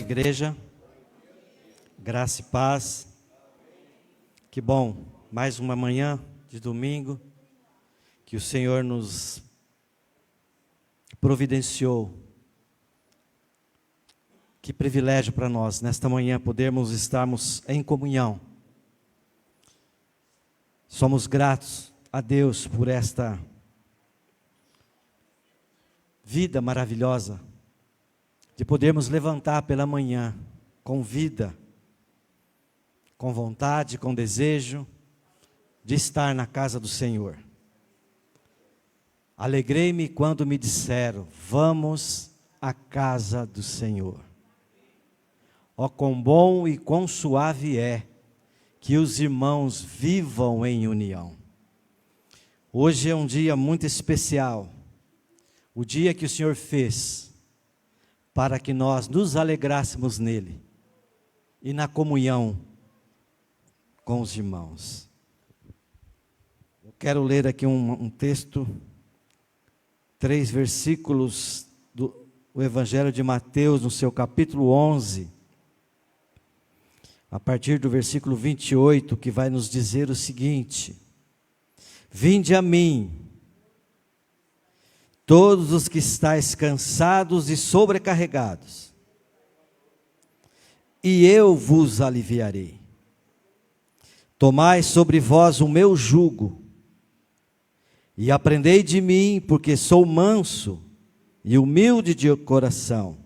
igreja, graça e paz. Que bom, mais uma manhã de domingo que o Senhor nos providenciou. Que privilégio para nós, nesta manhã, podermos estarmos em comunhão. Somos gratos a Deus por esta vida maravilhosa, de podermos levantar pela manhã com vida, com vontade, com desejo de estar na casa do Senhor. Alegrei-me quando me disseram: vamos à casa do Senhor. Ó, quão bom e quão suave é que os irmãos vivam em união. Hoje é um dia muito especial, o dia que o Senhor fez para que nós nos alegrássemos nele e na comunhão com os irmãos. Eu quero ler aqui um texto, 3 versículos do Evangelho de Mateus, no seu capítulo 11, a partir do versículo 28, que vai nos dizer o seguinte: vinde a mim, todos os que estáis cansados e sobrecarregados, e eu vos aliviarei. Tomai sobre vós o meu jugo, e aprendei de mim, porque sou manso e humilde de coração,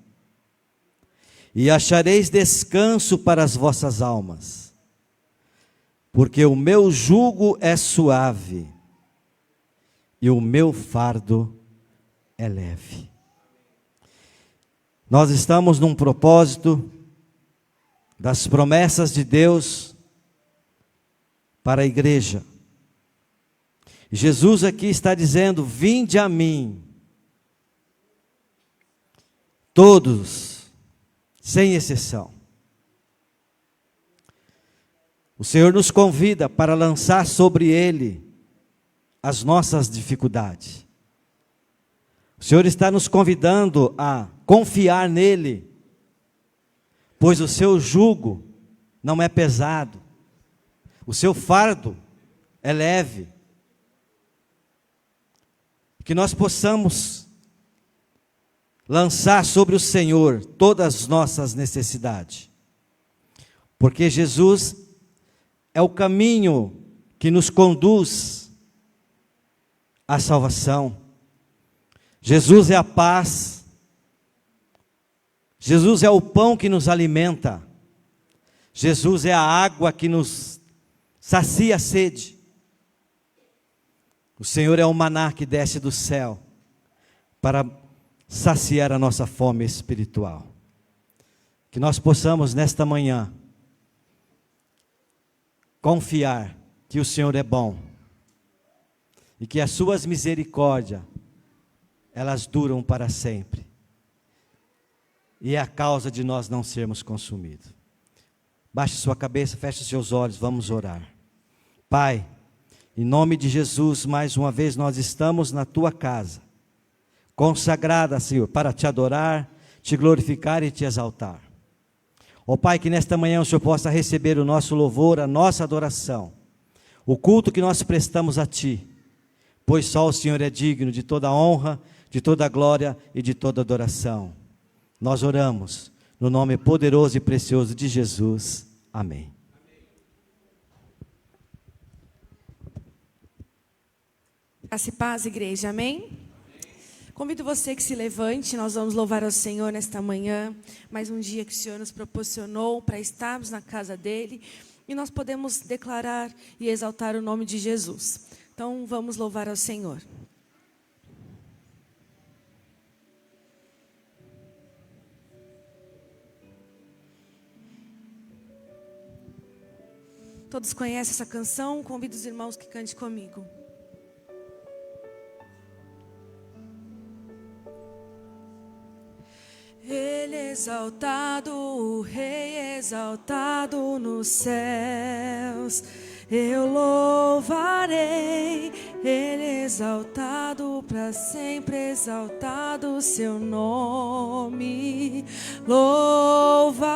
e achareis descanso para as vossas almas, porque o meu jugo é suave, e o meu fardo é leve. Nós estamos num propósito das promessas de Deus para a igreja. Jesus aqui está dizendo: vinde a mim, todos, sem exceção. O Senhor nos convida para lançar sobre Ele as nossas dificuldades. O Senhor está nos convidando a confiar nele, pois o seu jugo não é pesado, o seu fardo é leve. Que nós possamos lançar sobre o Senhor todas as nossas necessidades, porque Jesus é o caminho que nos conduz à salvação. Jesus é a paz, Jesus é o pão que nos alimenta, Jesus é a água que nos sacia a sede. O Senhor é o maná que desce do céu para saciar a nossa fome espiritual. Que nós possamos nesta manhã confiar que o Senhor é bom e que as suas misericórdias elas duram para sempre, e é a causa de nós não sermos consumidos. Baixe sua cabeça, feche seus olhos, vamos orar. Pai, em nome de Jesus, mais uma vez nós estamos na tua casa, consagrada, Senhor, para te adorar, te glorificar e te exaltar. Ó Pai, que nesta manhã o Senhor possa receber o nosso louvor, a nossa adoração, o culto que nós prestamos a ti, pois só o Senhor é digno de toda honra, de toda glória e de toda adoração. Nós oramos no nome poderoso e precioso de Jesus. Amém. Graça e paz, igreja, amém? Convido você que se levante, nós vamos louvar ao Senhor nesta manhã, mais um dia que o Senhor nos proporcionou para estarmos na casa dEle, e nós podemos declarar e exaltar o nome de Jesus. Então vamos louvar ao Senhor. Todos conhecem essa canção? Convido os irmãos que cantem comigo. Ele é exaltado, o Rei exaltado nos céus. Eu louvarei, Ele é exaltado para para sempre exaltado o seu nome, louvarei.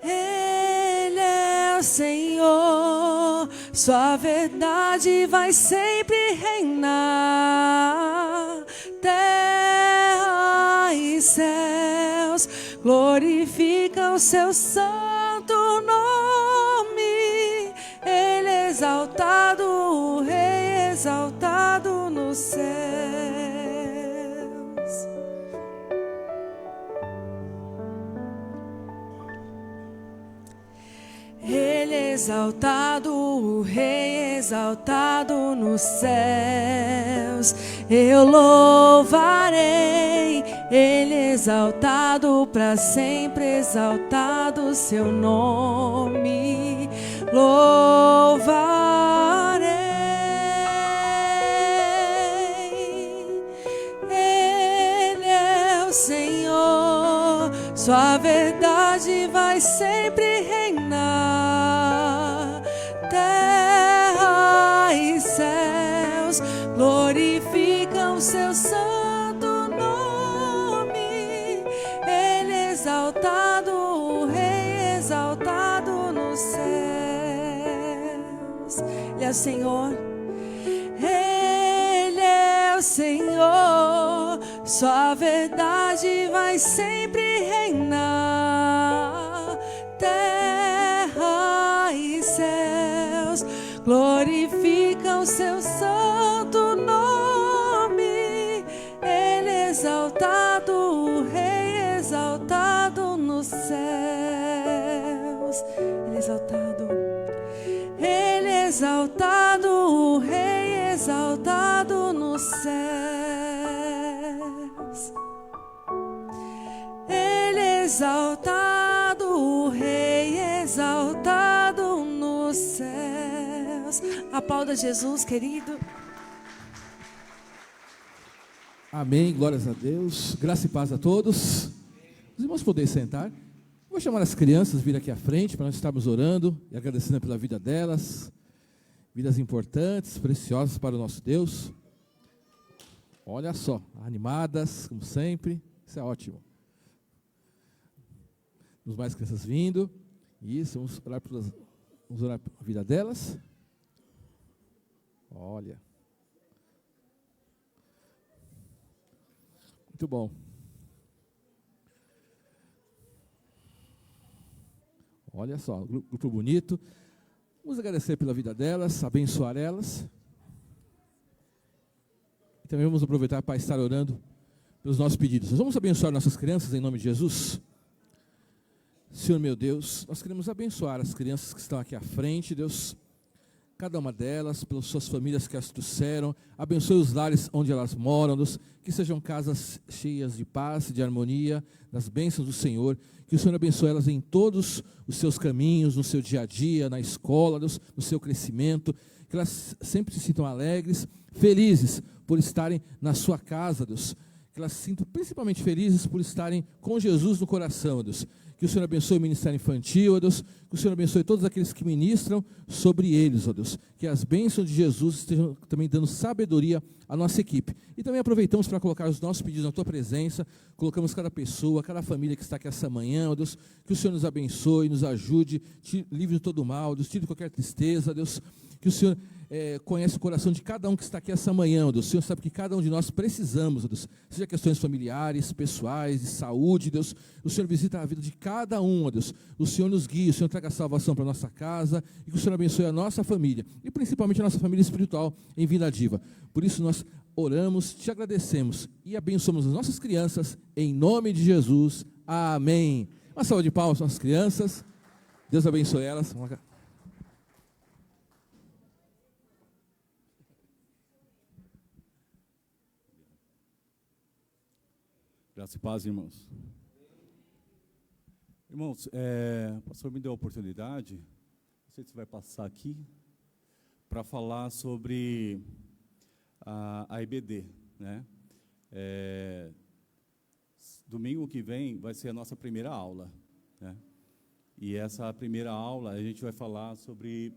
Ele é o Senhor, sua verdade vai sempre reinar. Terra e céus glorificam seu santo nome. Ele é exaltado, o Rei exaltado nos céus. Ele é exaltado, o Rei exaltado nos céus. Eu louvarei, Ele é exaltado para sempre, exaltado o seu nome. Louvarei. Ele é o Senhor, sua verdade vai sempre reinar. Terra e céus glorificam seu santo nome. Ele é exaltado, o Rei exaltado nos céus. Ele é o Senhor. Ele é o Senhor, sua verdade vai sempre reinar. Terra e céus glorificam seu santo nome. Ele é exaltado, o Rei exaltado nos céus. Ele é exaltado. Ele é exaltado, o Rei exaltado nos céus. Ele é exaltado, o Rei exaltado nos céus. Aplauda Jesus, querido. Amém, glórias a Deus. Graça e paz a todos. Os irmãos podem sentar. Vou chamar as crianças vir aqui à frente para nós estarmos orando e agradecendo pela vida delas. Vidas importantes, preciosas para o nosso Deus. Olha só, animadas, como sempre. Isso é ótimo. Temos mais crianças vindo. Isso, vamos orar pela vida delas. Olha. Muito bom. Olha só, grupo bonito. Vamos agradecer pela vida delas, abençoar elas. E também vamos aproveitar para estar orando pelos nossos pedidos. Nós vamos abençoar nossas crianças em nome de Jesus. Senhor meu Deus, nós queremos abençoar as crianças que estão aqui à frente, Deus. Cada uma delas, pelas suas famílias que as trouxeram. Abençoe os lares onde elas moram, Deus. Que sejam casas cheias de paz, de harmonia, das bênçãos do Senhor. Que o Senhor abençoe elas em todos os seus caminhos, no seu dia a dia, na escola, Deus, no seu crescimento. Que elas sempre se sintam alegres, felizes por estarem na sua casa, Deus. Que elas se sintam principalmente felizes por estarem com Jesus no coração, Deus. Que o Senhor abençoe o ministério infantil, ó Deus. Que o Senhor abençoe todos aqueles que ministram sobre eles, ó Deus. Que as bênçãos de Jesus estejam também dando sabedoria à nossa equipe. E também aproveitamos para colocar os nossos pedidos na Tua presença. Colocamos cada pessoa, cada família que está aqui essa manhã, ó Deus. Que o Senhor nos abençoe, nos ajude, livre de todo mal, Deus. Tire qualquer tristeza, Deus. Que o Senhor conhece o coração de cada um que está aqui essa manhã, ó Deus. O Senhor sabe que cada um de nós precisamos, ó Deus. Seja questões familiares, pessoais, de saúde, Deus. O Senhor visita a vida de cada um, ó Deus. O Senhor nos guia, o Senhor traga salvação para a nossa casa. E que o Senhor abençoe a nossa família. E principalmente a nossa família espiritual em Vila Diva. Por isso nós oramos, te agradecemos e abençoamos as nossas crianças, em nome de Jesus. Amém. Uma salva de palmas para as nossas crianças. Deus abençoe elas. Graça e paz, irmãos. Irmãos, o pastor me deu a oportunidade, não sei se vai passar aqui, para falar sobre a EBD, né? Domingo que vem vai ser a nossa primeira aula, né? E essa primeira aula a gente vai falar sobre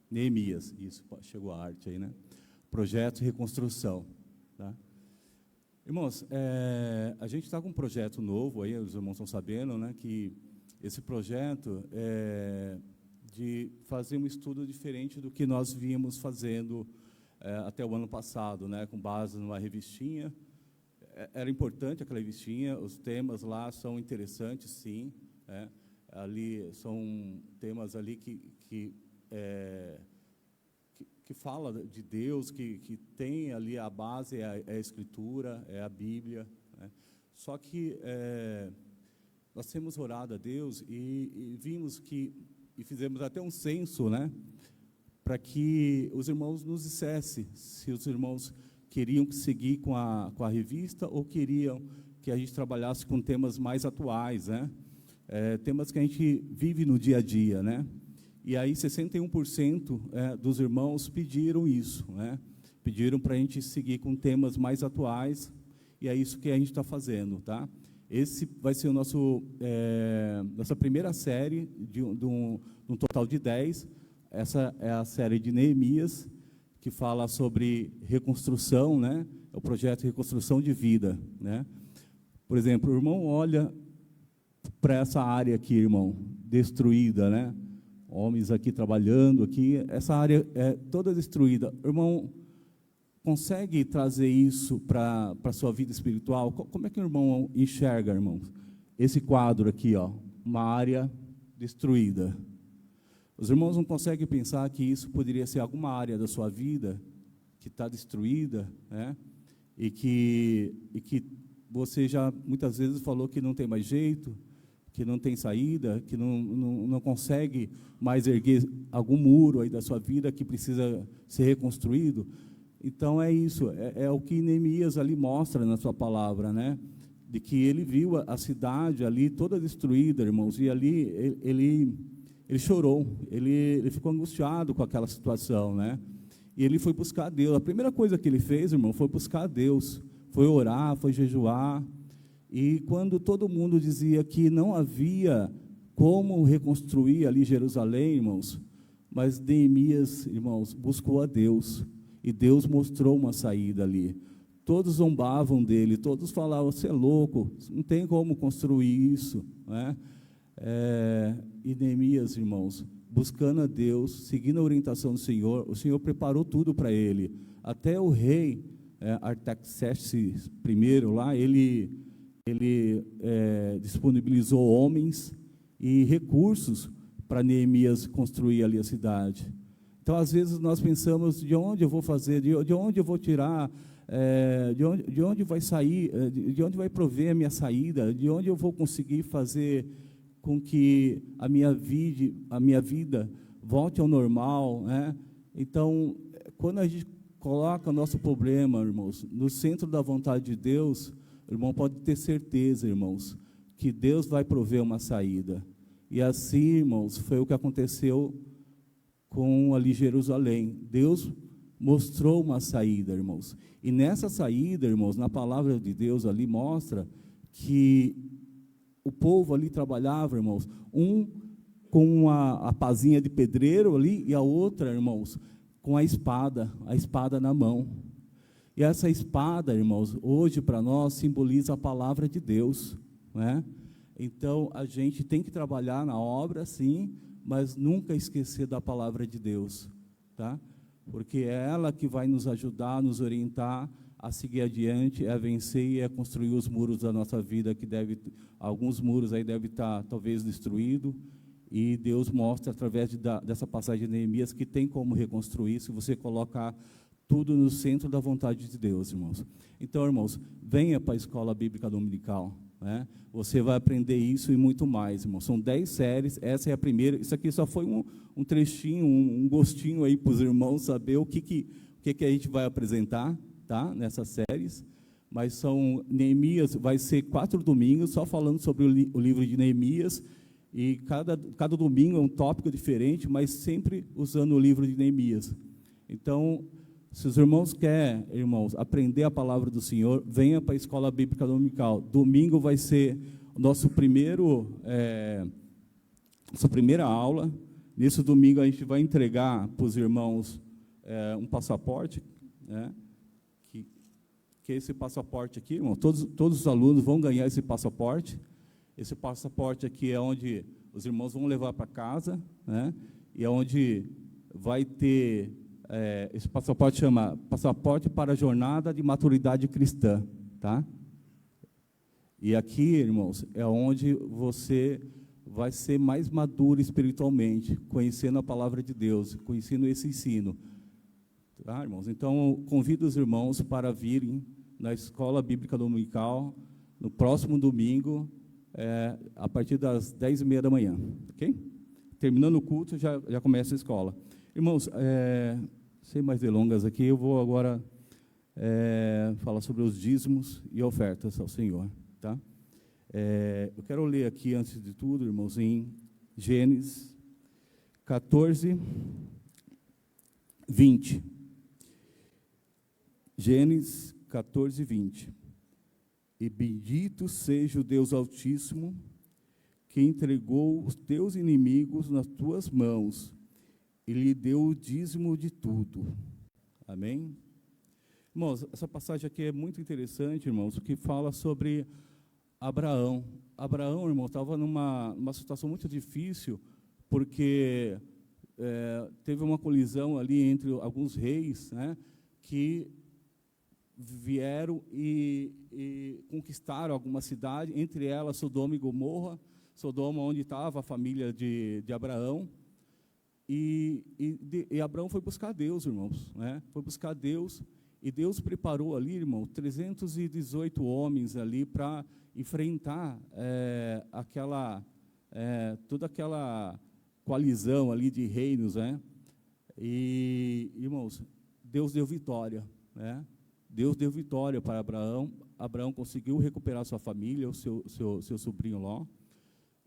Neemias, isso, chegou a arte aí, né? Projeto de reconstrução, tá? Irmãos, a gente está com um projeto novo aí, os irmãos estão sabendo, né, que esse projeto é de fazer um estudo diferente do que nós vínhamos fazendo até o ano passado, né, com base numa revistinha. Era importante aquela revistinha, os temas lá são interessantes, sim, né? Ali são temas ali que fala de Deus, que tem ali a base, é a Escritura, é a Bíblia, né? Só que nós temos orado a Deus e vimos e fizemos até um censo, né, para que os irmãos nos dissessem se os irmãos queriam seguir com a revista ou queriam que a gente trabalhasse com temas mais atuais, né? Temas que a gente vive no dia a dia, né? E aí 61% dos irmãos pediram isso, né? Pediram para a gente seguir com temas mais atuais, e é isso que a gente está fazendo, tá? Esse vai ser o nossa primeira série de um total de 10. Essa é a série de Neemias, que fala sobre reconstrução, né? É o projeto de reconstrução de vida, né? Por exemplo, o irmão olha para essa área aqui, irmão, destruída, né? Homens aqui trabalhando aqui, essa área é toda destruída. Irmão, consegue trazer isso para a sua vida espiritual? Como é que o irmão enxerga, irmão, esse quadro aqui, ó, uma área destruída? Os irmãos não conseguem pensar que isso poderia ser alguma área da sua vida que está destruída, né? E que você já muitas vezes falou que não tem mais jeito, que não tem saída, que não consegue mais erguer algum muro aí da sua vida que precisa ser reconstruído. Então é isso, é o que Neemias ali mostra na sua palavra, né? De que ele viu a cidade ali toda destruída, irmãos, e ali ele chorou, ele ficou angustiado com aquela situação, né? E ele foi buscar a Deus. A primeira coisa que ele fez, irmão, foi buscar a Deus, foi orar, foi jejuar. E quando todo mundo dizia que não havia como reconstruir ali Jerusalém, irmãos, mas Neemias, irmãos, buscou a Deus, e Deus mostrou uma saída ali. Todos zombavam dele, todos falavam: você é louco, não tem como construir isso, né? E Neemias, irmãos, buscando a Deus, seguindo a orientação do Senhor, o Senhor preparou tudo para ele. Até o rei Artaxerxes I lá, ele disponibilizou homens e recursos para Neemias construir ali a cidade. Então, às vezes, nós pensamos: de onde eu vou fazer, de onde eu vou tirar, de onde vai sair, de onde vai prover a minha saída, de onde eu vou conseguir fazer com que a minha vida volte ao normal, né? Então, quando a gente coloca o nosso problema, irmãos, no centro da vontade de Deus, o irmão pode ter certeza, irmãos, que Deus vai prover uma saída. E assim, irmãos, foi o que aconteceu com ali Jerusalém. Deus mostrou uma saída, irmãos. E nessa saída, irmãos, na palavra de Deus ali mostra que o povo ali trabalhava, irmãos, um com a pazinha de pedreiro ali, e a outra, irmãos, com a espada na mão. E essa espada, irmãos, hoje para nós simboliza a palavra de Deus, né? Então, a gente tem que trabalhar na obra, sim, mas nunca esquecer da palavra de Deus, tá? Porque é ela que vai nos ajudar, nos orientar a seguir adiante, a vencer e a construir os muros da nossa vida, que alguns muros aí devem estar talvez destruídos, e Deus mostra através dessa passagem de Neemias que tem como reconstruir, se você colocar tudo no centro da vontade de Deus, irmãos. Então, irmãos, venha para a Escola Bíblica Dominical, né? Você vai aprender isso e muito mais, irmãos. São 10 séries, essa é a primeira. Isso aqui só foi um trechinho, um gostinho aí para os irmãos saber o que a gente vai apresentar, tá? Nessas séries. Mas Neemias, vai ser 4 domingos só falando sobre o livro de Neemias, e cada domingo é um tópico diferente, mas sempre usando o livro de Neemias. Então, se os irmãos querem, irmãos, aprender a palavra do Senhor, venha para a Escola Bíblica Dominical. Domingo vai ser nossa primeira aula, Nesse domingo a gente vai entregar para os irmãos um passaporte, né? Que é esse passaporte aqui, irmão. Todos os alunos vão ganhar esse passaporte. Esse passaporte aqui é onde os irmãos vão levar para casa, né? E é onde vai ter, esse passaporte chama Passaporte para a Jornada de Maturidade Cristã, tá? E aqui, irmãos, é onde você vai ser mais maduro espiritualmente, conhecendo a palavra de Deus, conhecendo esse ensino. Tá, irmãos? Então, convido os irmãos para virem na Escola Bíblica Dominical, no próximo domingo, a partir das 10h30 da manhã, ok? Terminando o culto, já começa a escola. Irmãos, sem mais delongas aqui, eu vou agora falar sobre os dízimos e ofertas ao Senhor, tá? Eu quero ler aqui, antes de tudo, irmãos, em Gênesis 14, 20. Gênesis 14, 20. E bendito seja o Deus Altíssimo, que entregou os teus inimigos nas tuas mãos, e lhe deu o dízimo de tudo. Amém? Irmãos, essa passagem aqui é muito interessante, irmãos, porque fala sobre Abraão. Abraão, irmão, estava numa situação muito difícil, porque teve uma colisão ali entre alguns reis, né, que vieram e conquistaram alguma cidade, entre elas Sodoma e Gomorra, Sodoma onde estava a família de Abraão, e Abraão foi buscar Deus, irmãos, né? Foi buscar Deus, e Deus preparou ali, irmão, 318 homens ali para enfrentar toda aquela coalizão ali de reinos, né? E, irmãos, Deus deu vitória, né? Deus deu vitória para Abraão. Abraão conseguiu recuperar sua família, o seu sobrinho Ló.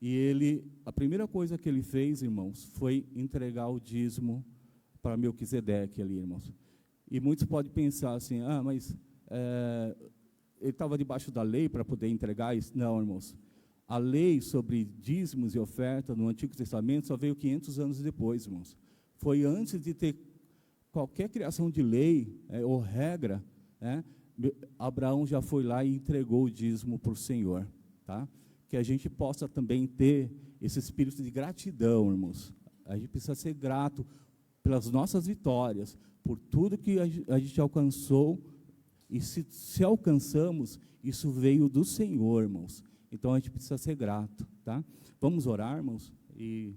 E a primeira coisa que ele fez, irmãos, foi entregar o dízimo para Melquisedeque ali, irmãos. E muitos podem pensar assim, mas ele estava debaixo da lei para poder entregar isso? Não, irmãos. A lei sobre dízimos e ofertas no Antigo Testamento só veio 500 anos depois, irmãos. Foi antes de ter qualquer criação de lei ou regra, né? Abraão já foi lá e entregou o dízimo para o Senhor, tá? Que a gente possa também ter esse espírito de gratidão, irmãos. A gente precisa ser grato pelas nossas vitórias, por tudo que a gente alcançou, e se alcançamos, isso veio do Senhor, irmãos. Então a gente precisa ser grato, tá? Vamos orar, irmãos, e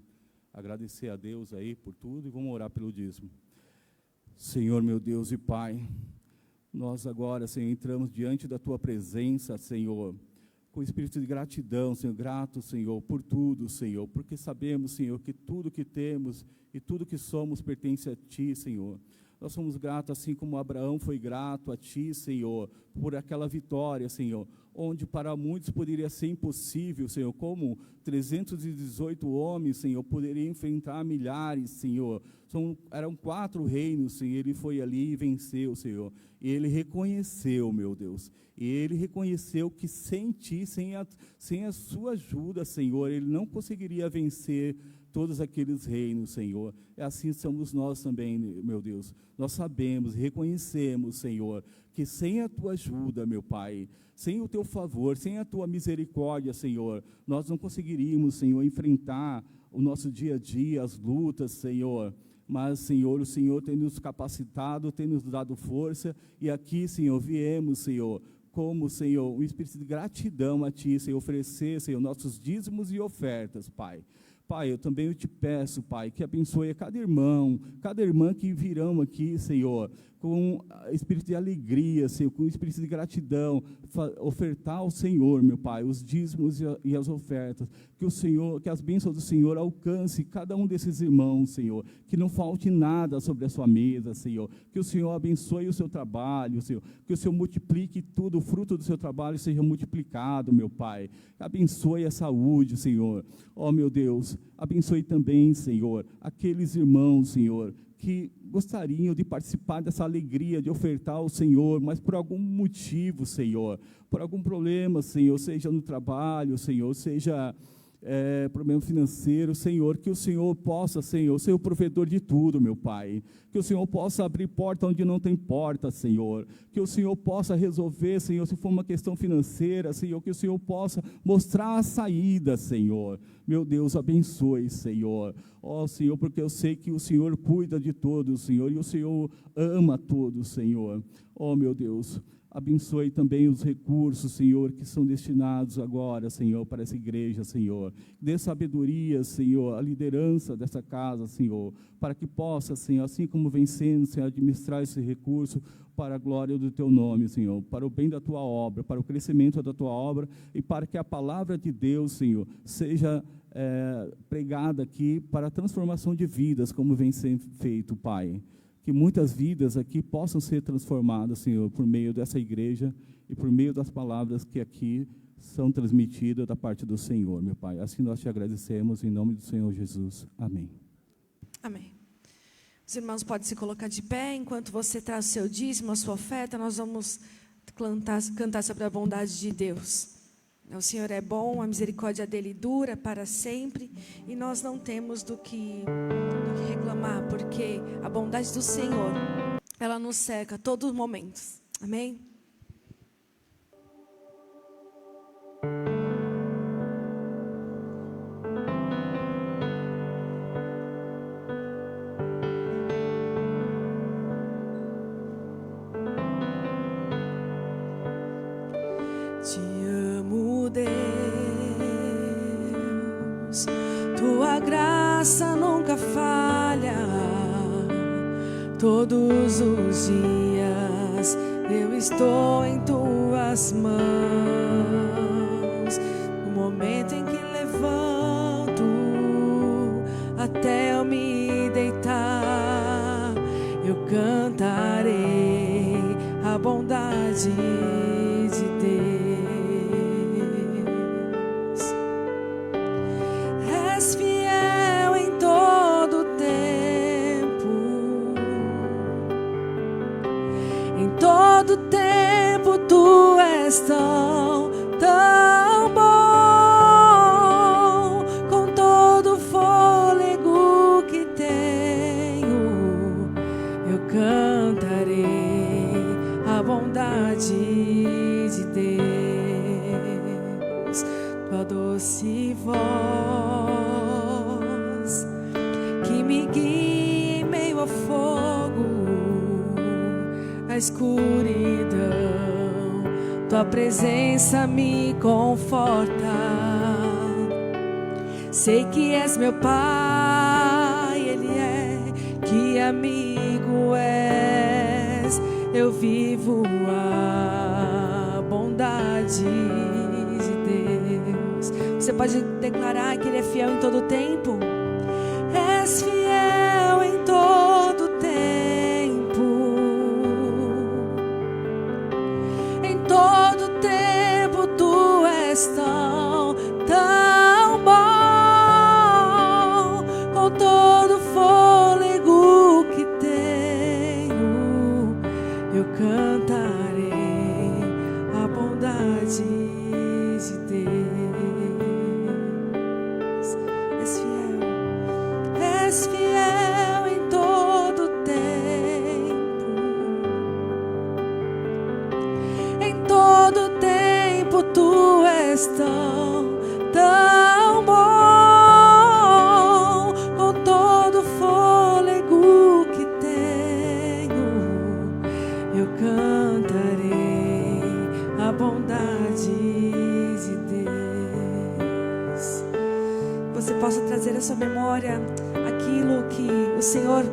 agradecer a Deus aí por tudo, e vamos orar pelo dízimo. Senhor, meu Deus e Pai, nós agora, Senhor, entramos diante da Tua presença, Senhor, com espírito de gratidão, Senhor, grato, Senhor, por tudo, Senhor, porque sabemos, Senhor, que tudo que temos e tudo que somos pertence a Ti, Senhor. Nós somos gratos, assim como Abraão foi grato a Ti, Senhor, por aquela vitória, Senhor, onde para muitos poderia ser impossível, Senhor, como 318 homens, Senhor, poderiam enfrentar milhares, Senhor. Eram 4 reinos, Senhor, ele foi ali e venceu, Senhor. E ele reconheceu, meu Deus, e ele reconheceu que sem Ti, sem a Sua ajuda, Senhor, ele não conseguiria vencer todos aqueles reinos, Senhor. E assim somos nós também, meu Deus. Nós sabemos, reconhecemos, Senhor, que sem a Tua ajuda, meu Pai, sem o Teu favor, sem a Tua misericórdia, Senhor, nós não conseguiríamos, Senhor, enfrentar o nosso dia a dia, as lutas, Senhor. Mas, Senhor, o Senhor tem nos capacitado, tem nos dado força, e aqui, Senhor, viemos, Senhor, como, Senhor, um espírito de gratidão a Ti, Senhor, oferecer, Senhor, nossos dízimos e ofertas, Pai. Pai, eu também te peço, Pai, que abençoe a cada irmão, cada irmã que virão aqui, Senhor, com espírito de alegria, Senhor, com espírito de gratidão, ofertar ao Senhor, meu Pai, os dízimos e as ofertas, que o Senhor, que as bênçãos do Senhor alcance cada um desses irmãos, Senhor, que não falte nada sobre a sua mesa, Senhor, que o Senhor abençoe o seu trabalho, Senhor, que o Senhor multiplique tudo, o fruto do seu trabalho seja multiplicado, meu Pai, abençoe a saúde, Senhor, ó meu Deus, abençoe também, Senhor, aqueles irmãos, Senhor, que gostariam de participar dessa alegria, de ofertar ao Senhor, mas por algum motivo, Senhor, por algum problema, Senhor, seja no trabalho, Senhor, seja problema financeiro, Senhor, que o Senhor possa, Senhor, ser o provedor de tudo, meu Pai, que o Senhor possa abrir porta onde não tem porta, Senhor, que o Senhor possa resolver, Senhor, se for uma questão financeira, Senhor, que o Senhor possa mostrar a saída, Senhor, meu Deus, abençoe, Senhor, ó Senhor, porque eu sei que o Senhor cuida de todos, Senhor, e o Senhor ama todos, Senhor, ó meu Deus, abençoe também os recursos, Senhor, que são destinados agora, Senhor, para essa igreja, Senhor. Dê sabedoria, Senhor, à liderança dessa casa, Senhor, para que possa, Senhor, assim como vem sendo, Senhor, administrar esse recurso para a glória do Teu nome, Senhor, para o bem da Tua obra, para o crescimento da Tua obra e para que a palavra de Deus, Senhor, seja pregada aqui para a transformação de vidas, como vem sendo feito, Pai. Que muitas vidas aqui possam ser transformadas, Senhor, por meio dessa igreja e por meio das palavras que aqui são transmitidas da parte do Senhor, meu Pai. Assim nós te agradecemos, em nome do Senhor Jesus. Amém. Amém. Os irmãos podem se colocar de pé, enquanto você traz o seu dízimo, a sua oferta, nós vamos cantar sobre a bondade de Deus. O Senhor é bom, a misericórdia dele dura para sempre, e nós não temos do que reclamar, porque a bondade do Senhor, ela nos cerca a todos os momentos. Amém? Te amo, Deus, tua graça nunca falha. Todos os dias eu estou em tuas mãos. No momento em que levanto até eu me deitar, eu cantarei a bondade de Deus. És fiel em todo tempo, em todo tempo tu és tão bom. Com todo o fôlego que tenho, eu cantarei a bondade de Deus. Tua doce voz que me guia em meio ao fogo, a escuridão, tua presença me conforta. Sei que és meu Pai, Ele é, que amigo és. Eu vivo a bondade de Deus. Você pode declarar que Ele é fiel em todo tempo? És fiel em todo tempo, em todo tempo tu és tão bom. Com todo o fôlego que tenho, eu cantarei a bondade de Deus. És fiel. És fiel em todo tempo, em todo tempo tu és tão bom. Com todo o fôlego que tenho, eu cantarei a bondade de Deus. Você possa trazer à sua memória aquilo que o Senhor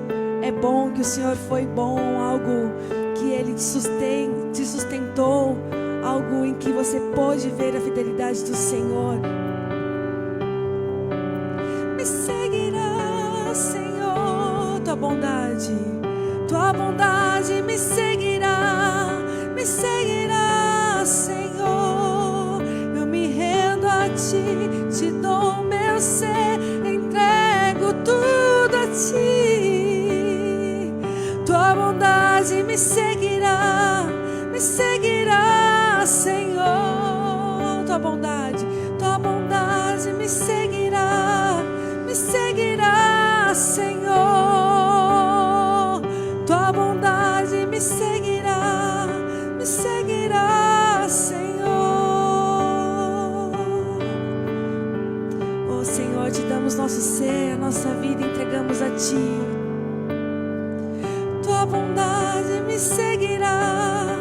é bom, que o Senhor foi bom, algo que Ele te sustentou, algo em que você pôde ver a fidelidade do Senhor. Me seguirá, Senhor, tua bondade me seguirá, Senhor. Eu me rendo a Ti, te dou meu ser, entrego tudo a Ti. Tua bondade me seguirá, Senhor. Tua bondade me seguirá. nossa vida entregamos a Ti. Tua bondade me seguirá,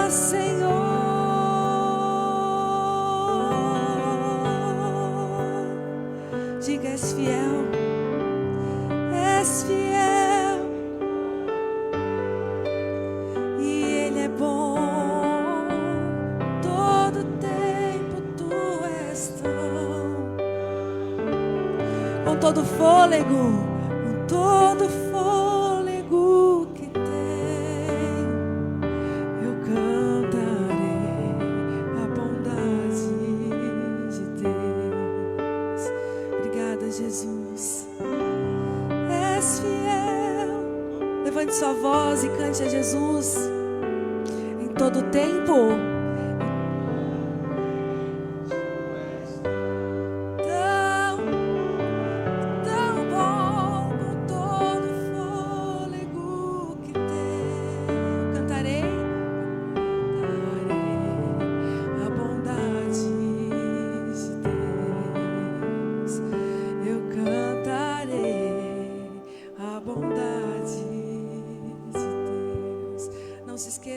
Senhor. Diga, és fiel, és fiel, e Ele é bom. Todo tempo Tu és tão. Com todo fôlego, com todo fôlego que tenho, eu cantarei a bondade de Deus. Obrigada, Jesus. És fiel. Levante sua voz e cante a Jesus em todo tempo.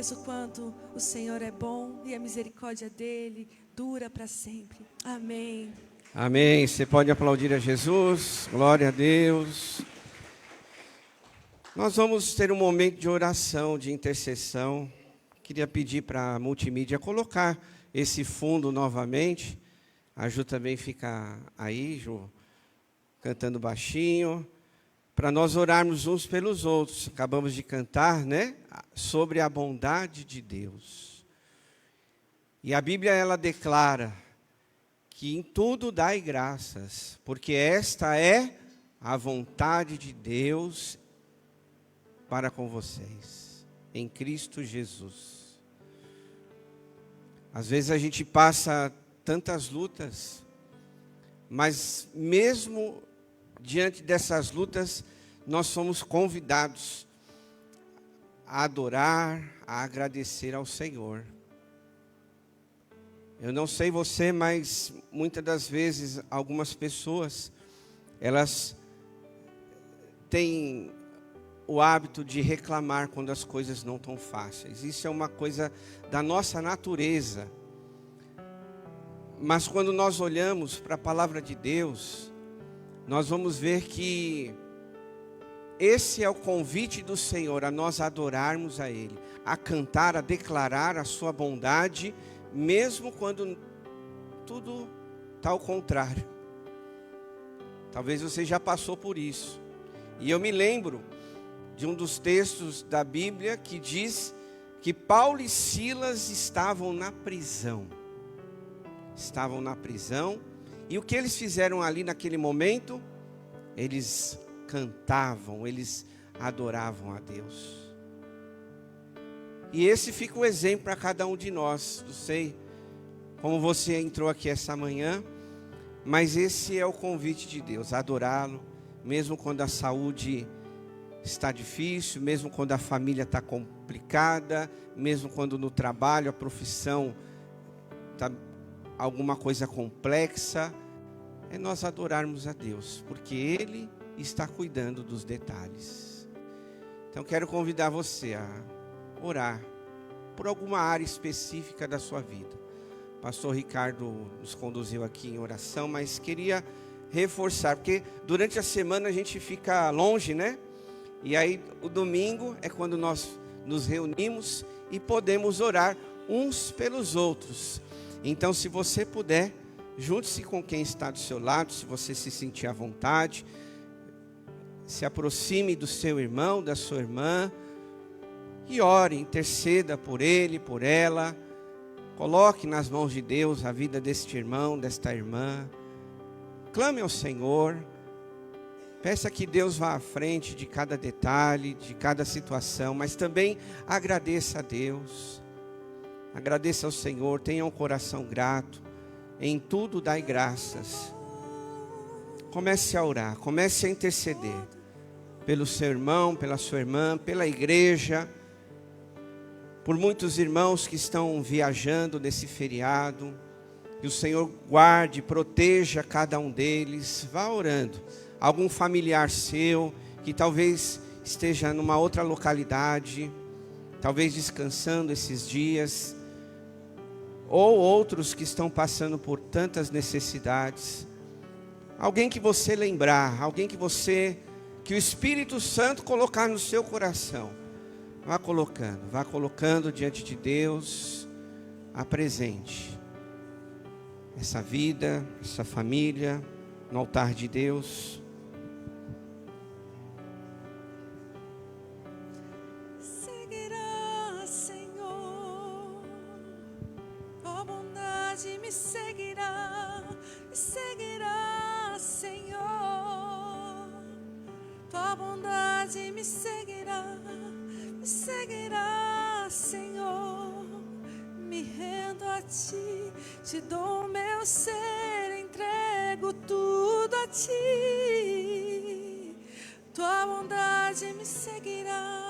O quanto o Senhor é bom e a misericórdia dele dura para sempre. Amém. Amém. Você pode aplaudir a Jesus. Glória a Deus. Nós vamos ter um momento de oração, de intercessão. Queria pedir para a multimídia colocar esse fundo novamente. A Ju também fica aí, Ju, cantando baixinho, para nós orarmos uns pelos outros. Acabamos de cantar, né? Sobre a bondade de Deus. E a Bíblia, ela declara que em tudo dai graças, porque esta é a vontade de Deus para com vocês, em Cristo Jesus. Às vezes a gente passa tantas lutas, mas mesmo diante dessas lutas, nós somos convidados a adorar, a agradecer ao Senhor. Eu não sei você, mas muitas das vezes algumas pessoas, elas têm o hábito de reclamar quando as coisas não estão fáceis. Isso é uma coisa da nossa natureza. Mas quando nós olhamos para a palavra de Deus, nós vamos ver que esse é o convite do Senhor a nós adorarmos a Ele, a cantar, a declarar a sua bondade, mesmo quando tudo está ao contrário. Talvez você já passou por isso. E eu me lembro de um dos textos da Bíblia que diz que Paulo e Silas estavam na prisão. Estavam na prisão. E o que eles fizeram ali naquele momento? Eles cantavam, eles adoravam a Deus. E esse fica o exemplo para cada um de nós. Não sei como você entrou aqui essa manhã, mas esse é o convite de Deus, adorá-lo, mesmo quando a saúde está difícil, mesmo quando a família está complicada, mesmo quando no trabalho a profissão está alguma coisa complexa, é nós adorarmos a Deus, porque Ele está cuidando dos detalhes. Então quero convidar você a orar por alguma área específica da sua vida. O pastor Ricardo nos conduziu aqui em oração, mas queria reforçar, porque durante a semana a gente fica longe, né? E aí o domingo é quando nós nos reunimos e podemos orar uns pelos outros. Então, se você puder, junte-se com quem está do seu lado, se você se sentir à vontade, se aproxime do seu irmão, da sua irmã, e ore, interceda por ele, por ela. Coloque nas mãos de Deus a vida deste irmão, desta irmã. Clame ao Senhor. Peça que Deus vá à frente de cada detalhe, de cada situação, mas também agradeça a Deus. Agradeça ao Senhor, tenha um coração grato. Em tudo dai graças. Comece a orar, comece a interceder pelo seu irmão, pela sua irmã, pela igreja, por muitos irmãos que estão viajando nesse feriado. Que o Senhor guarde, proteja cada um deles. Vá orando. Algum familiar seu que talvez esteja numa outra localidade, talvez descansando esses dias, ou outros que estão passando por tantas necessidades. Alguém que você lembrar, alguém que o Espírito Santo colocar no seu coração. Vá colocando diante de Deus, apresente essa vida, essa família, no altar de Deus. Seguirá, Senhor, tua bondade me seguirá, Senhor, tua bondade me seguirá, Senhor, me rendo a ti, te dou o meu ser, entrego tudo a ti, tua bondade me seguirá.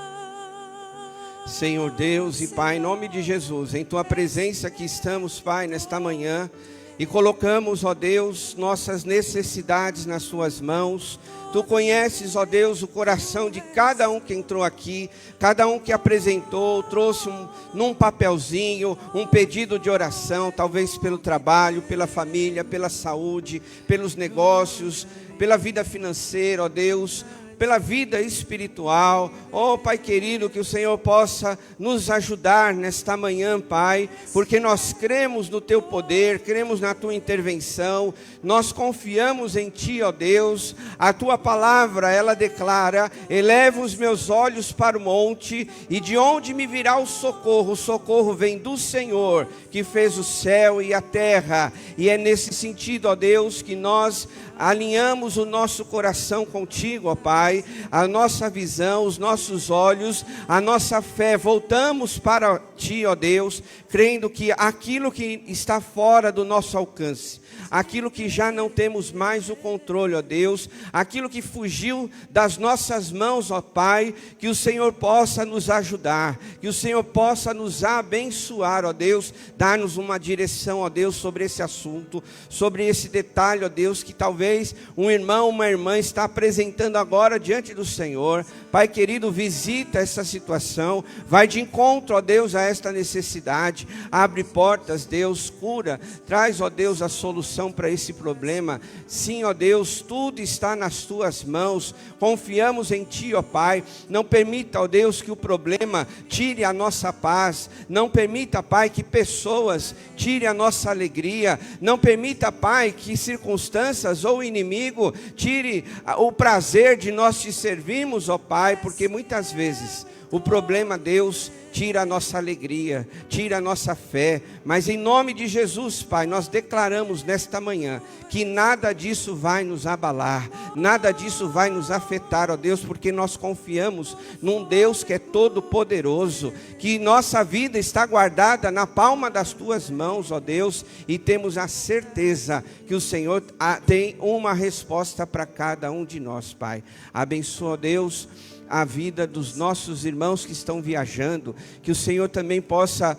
Senhor Deus e Pai, em nome de Jesus, em tua presença aqui estamos, Pai, nesta manhã, e colocamos, ó Deus, nossas necessidades nas suas mãos. Tu conheces, ó Deus, o coração de cada um que entrou aqui, cada um que apresentou, trouxe num papelzinho, um pedido de oração, talvez pelo trabalho, pela família, pela saúde, pelos negócios, pela vida financeira, ó Deus, pela vida espiritual. Oh Pai querido, que o Senhor possa nos ajudar nesta manhã, Pai, porque nós cremos no Teu poder, cremos na Tua intervenção, nós confiamos em Ti, ó Deus. A Tua palavra, ela declara: eleva os meus olhos para o monte, e de onde me virá o socorro? O socorro vem do Senhor, que fez o céu e a terra. E é nesse sentido, ó Deus, que nós alinhamos o nosso coração contigo, ó Pai, a nossa visão, os nossos olhos, a nossa fé, voltamos para Ti, ó Deus, crendo que aquilo que está fora do nosso alcance, aquilo que já não temos mais o controle, ó Deus, aquilo que fugiu das nossas mãos, ó Pai, que o Senhor possa nos ajudar, que o Senhor possa nos abençoar, ó Deus, dar-nos uma direção, ó Deus, sobre esse assunto, sobre esse detalhe, ó Deus, que talvez um irmão, uma irmã está apresentando agora diante do Senhor. Pai querido, visita essa situação, vai de encontro, ó Deus, a esta necessidade, abre portas, Deus, cura, traz, ó Deus, a solução para esse problema. Sim, ó Deus, tudo está nas Tuas mãos, confiamos em Ti, ó Pai. Não permita, ó Deus, que o problema tire a nossa paz, não permita, Pai, que pessoas tirem a nossa alegria, não permita, Pai, que circunstâncias ou inimigo tire o prazer de nós Te servirmos, ó Pai, porque muitas vezes o problema, Deus, tira a nossa alegria, tira a nossa fé, mas em nome de Jesus, Pai, nós declaramos nesta manhã que nada disso vai nos abalar, nada disso vai nos afetar, ó Deus, porque nós confiamos num Deus que é todo poderoso, que nossa vida está guardada na palma das Tuas mãos, ó Deus, e temos a certeza que o Senhor tem uma resposta para cada um de nós, Pai. Abençoa, ó Deus, a vida dos nossos irmãos que estão viajando, que o Senhor também possa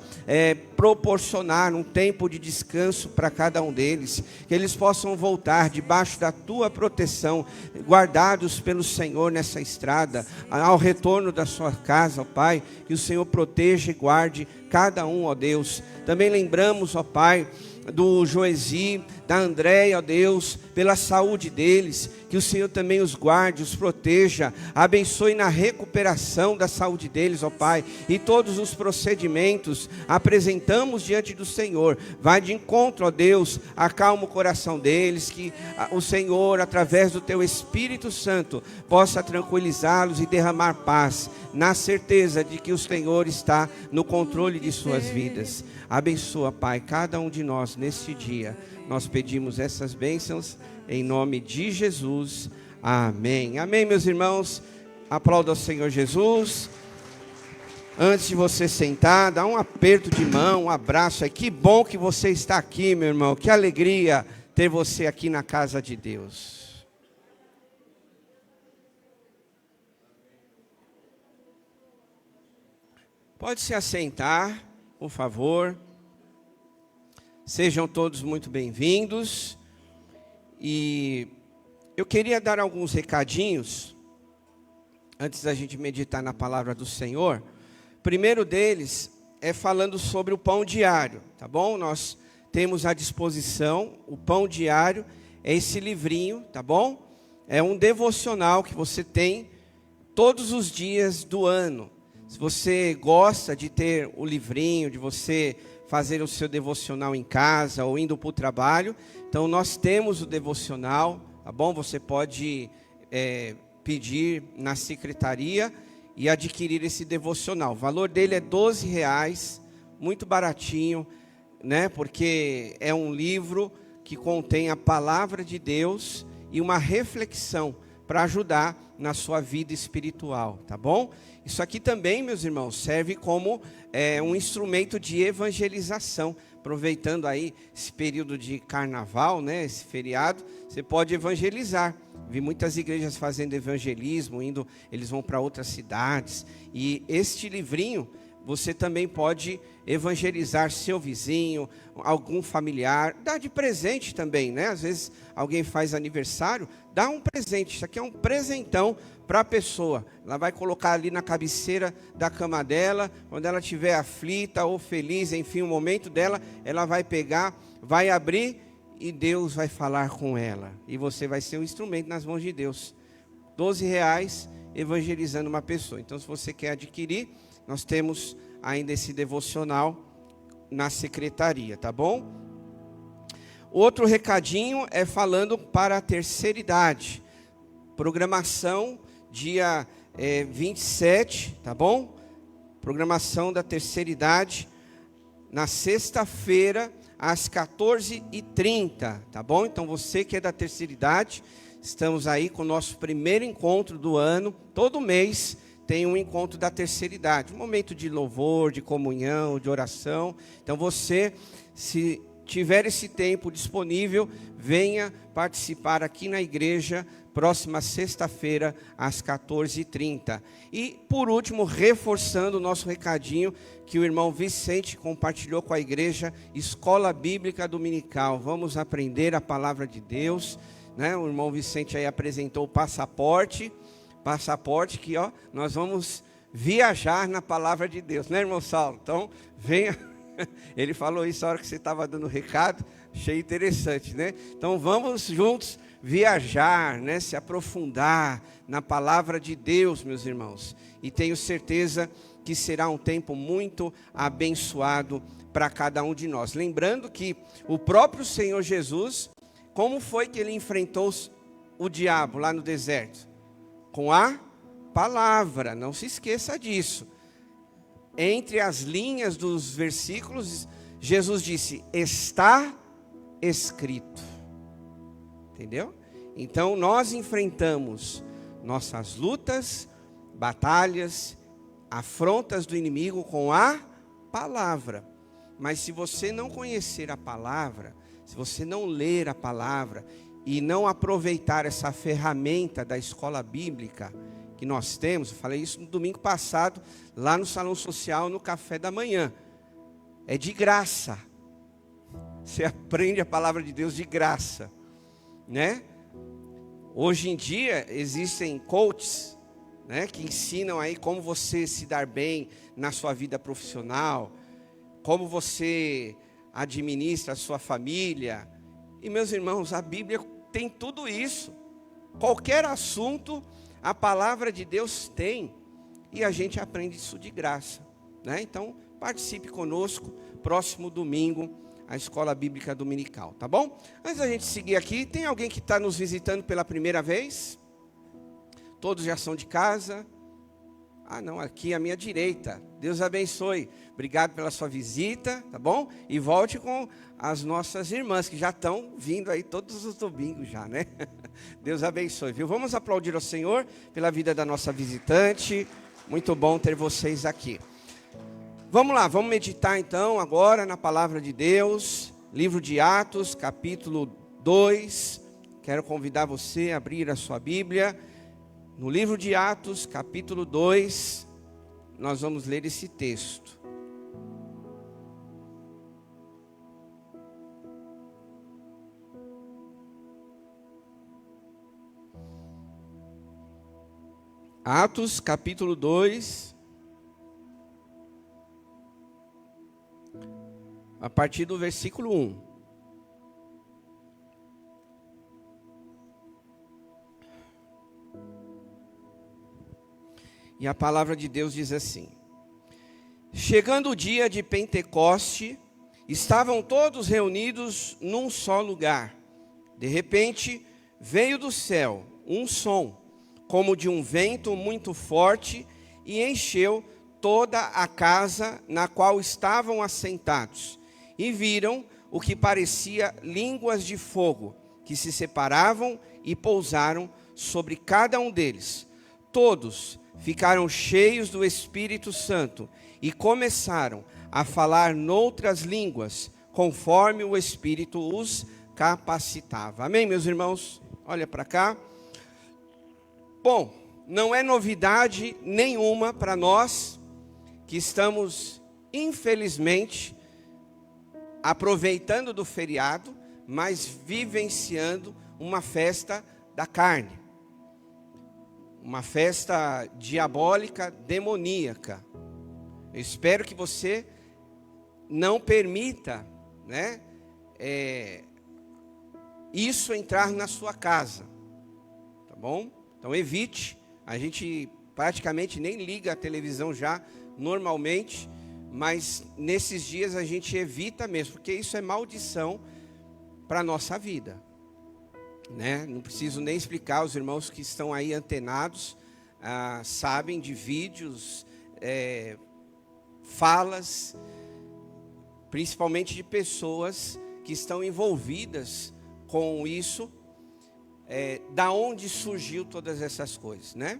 proporcionar um tempo de descanso para cada um deles, que eles possam voltar debaixo da Tua proteção, guardados pelo Senhor nessa estrada, ao retorno da sua casa, ó Pai, que o Senhor proteja e guarde cada um, ó Deus. Também lembramos, ó Pai, do Joesi, da Andréia, ó Deus, pela saúde deles, que o Senhor também os guarde, os proteja, abençoe na recuperação da saúde deles, ó Pai, e todos os procedimentos apresentamos diante do Senhor. Vai de encontro, ó Deus, acalma o coração deles, que o Senhor, através do Teu Espírito Santo, possa tranquilizá-los e derramar paz, na certeza de que o Senhor está no controle de suas vidas. Abençoa, Pai, cada um de nós neste dia. Nós pedimos essas bênçãos em nome de Jesus. Amém. Amém, meus irmãos. Aplauda ao Senhor Jesus. Antes de você sentar, dá um aperto de mão, um abraço. Que bom que você está aqui, meu irmão. Que alegria ter você aqui na casa de Deus. Pode se assentar, por favor. Sejam todos muito bem-vindos. E eu queria dar alguns recadinhos, antes da gente meditar na palavra do Senhor. O primeiro deles é falando sobre o pão diário, tá bom? Nós temos à disposição o pão diário, é esse livrinho, tá bom? É um devocional que você tem todos os dias do ano. Se você gosta de ter o livrinho, de você fazer o seu devocional em casa ou indo para o trabalho, então nós temos o devocional, tá bom? Você pode pedir na secretaria e adquirir esse devocional. O valor dele é R$12, muito baratinho, né? Porque é um livro que contém a palavra de Deus e uma reflexão para ajudar na sua vida espiritual, tá bom? Isso aqui também, meus irmãos, serve como um instrumento de evangelização. Aproveitando aí esse período de carnaval, né, esse feriado, você pode evangelizar. Vi muitas igrejas fazendo evangelismo, eles vão para outras cidades. E este livrinho, você também pode evangelizar seu vizinho, algum familiar, dá de presente também, né? Às vezes alguém faz aniversário, dá um presente. Isso aqui é um presentão para a pessoa. Ela vai colocar ali na cabeceira da cama dela, quando ela estiver aflita ou feliz, enfim, o momento dela, ela vai pegar, vai abrir e Deus vai falar com ela. E você vai ser um instrumento nas mãos de Deus. R$12 evangelizando uma pessoa. Então, se você quer adquirir, nós temos ainda esse devocional na secretaria, tá bom? Outro recadinho é falando para a terceira idade. Programação dia 27, tá bom? Programação da terceira idade na sexta-feira às 14h30, tá bom? Então você que é da terceira idade, estamos aí com o nosso primeiro encontro do ano. Todo mês tem um encontro da terceira idade, um momento de louvor, de comunhão, de oração. Então você, se tiver esse tempo disponível, venha participar aqui na igreja, próxima sexta-feira, às 14h30. E, por último, reforçando o nosso recadinho, que o irmão Vicente compartilhou com a igreja, Escola Bíblica Dominical. Vamos aprender a palavra de Deus, né? O irmão Vicente aí apresentou o passaporte que, ó, nós vamos viajar na palavra de Deus, né, irmão Saulo? Então, venha. Ele falou isso na hora que você estava dando o recado, achei interessante, né? Então, vamos juntos viajar, né, se aprofundar na palavra de Deus, meus irmãos. E tenho certeza que será um tempo muito abençoado para cada um de nós. Lembrando que o próprio Senhor Jesus, como foi que ele enfrentou o diabo lá no deserto? Com a palavra, não se esqueça disso. Entre as linhas dos versículos, Jesus disse: está escrito. Entendeu? Então nós enfrentamos nossas lutas, batalhas, afrontas do inimigo com a palavra. Mas se você não conhecer a palavra, se você não ler a palavra e não aproveitar essa ferramenta da escola bíblica que nós temos, eu falei isso no domingo passado, lá no Salão Social, no café da manhã. É de graça. Você aprende a palavra de Deus de graça, né? Hoje em dia existem coaches, né, que ensinam aí como você se dar bem na sua vida profissional, como você administra a sua família. E, meus irmãos, a Bíblia tem tudo isso. Qualquer assunto, a palavra de Deus tem. E a gente aprende isso de graça, né? Então, participe conosco, próximo domingo, a Escola Bíblica Dominical, tá bom? Antes da gente seguir aqui, tem alguém que está nos visitando pela primeira vez? Todos já são de casa? Ah, não, aqui à minha direita. Deus abençoe. Obrigado pela sua visita, tá bom? E volte com as nossas irmãs, que já estão vindo aí todos os domingos já, né? Deus abençoe, viu? Vamos aplaudir ao Senhor pela vida da nossa visitante. Muito bom ter vocês aqui. Vamos lá, vamos meditar então agora na palavra de Deus. Livro de Atos, capítulo 2. Quero convidar você a abrir a sua Bíblia. No livro de Atos, capítulo 2, nós vamos ler esse texto. Atos capítulo 2, a partir do versículo 1. E a palavra de Deus diz assim: chegando o dia de Pentecoste, estavam todos reunidos num só lugar. De repente, veio do céu um som, como de um vento muito forte, e encheu toda a casa na qual estavam assentados. E viram o que parecia línguas de fogo, que se separavam e pousaram sobre cada um deles. Todos ficaram cheios do Espírito Santo e começaram a falar noutras línguas, conforme o Espírito os capacitava. Amém, meus irmãos? Olha para cá. Bom, não é novidade nenhuma para nós que estamos, infelizmente, aproveitando do feriado, mas vivenciando uma festa da carne. Uma festa diabólica, demoníaca. Eu espero que você não permita, né, isso entrar na sua casa, tá bom? Então evite. A gente praticamente nem liga a televisão já, normalmente, mas nesses dias a gente evita mesmo, porque isso é maldição para a nossa vida. Né? Não preciso nem explicar, os irmãos que estão aí antenados sabem de vídeos, falas, principalmente de pessoas que estão envolvidas com isso, da onde surgiu todas essas coisas, né?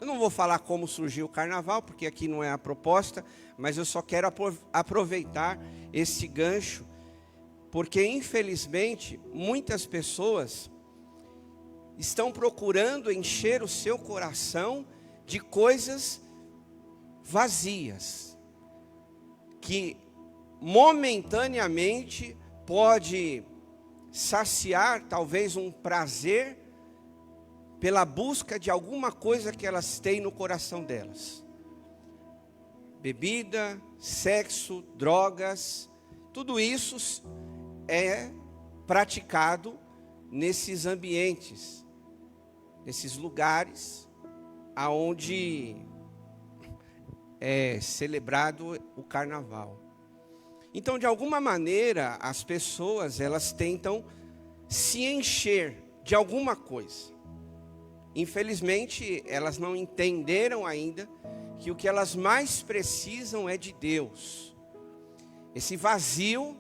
Eu não vou falar como surgiu o carnaval, porque aqui não é a proposta, mas eu só quero aproveitar esse gancho, porque infelizmente muitas pessoas estão procurando encher o seu coração de coisas vazias, que momentaneamente pode saciar talvez um prazer pela busca de alguma coisa que elas têm no coração delas. Bebida, sexo, drogas, tudo isso é praticado nesses ambientes, nesses lugares aonde é celebrado o carnaval. Então, de alguma maneira, as pessoas, elas tentam se encher de alguma coisa. Infelizmente, elas não entenderam ainda que o que elas mais precisam é de Deus. Esse vazio,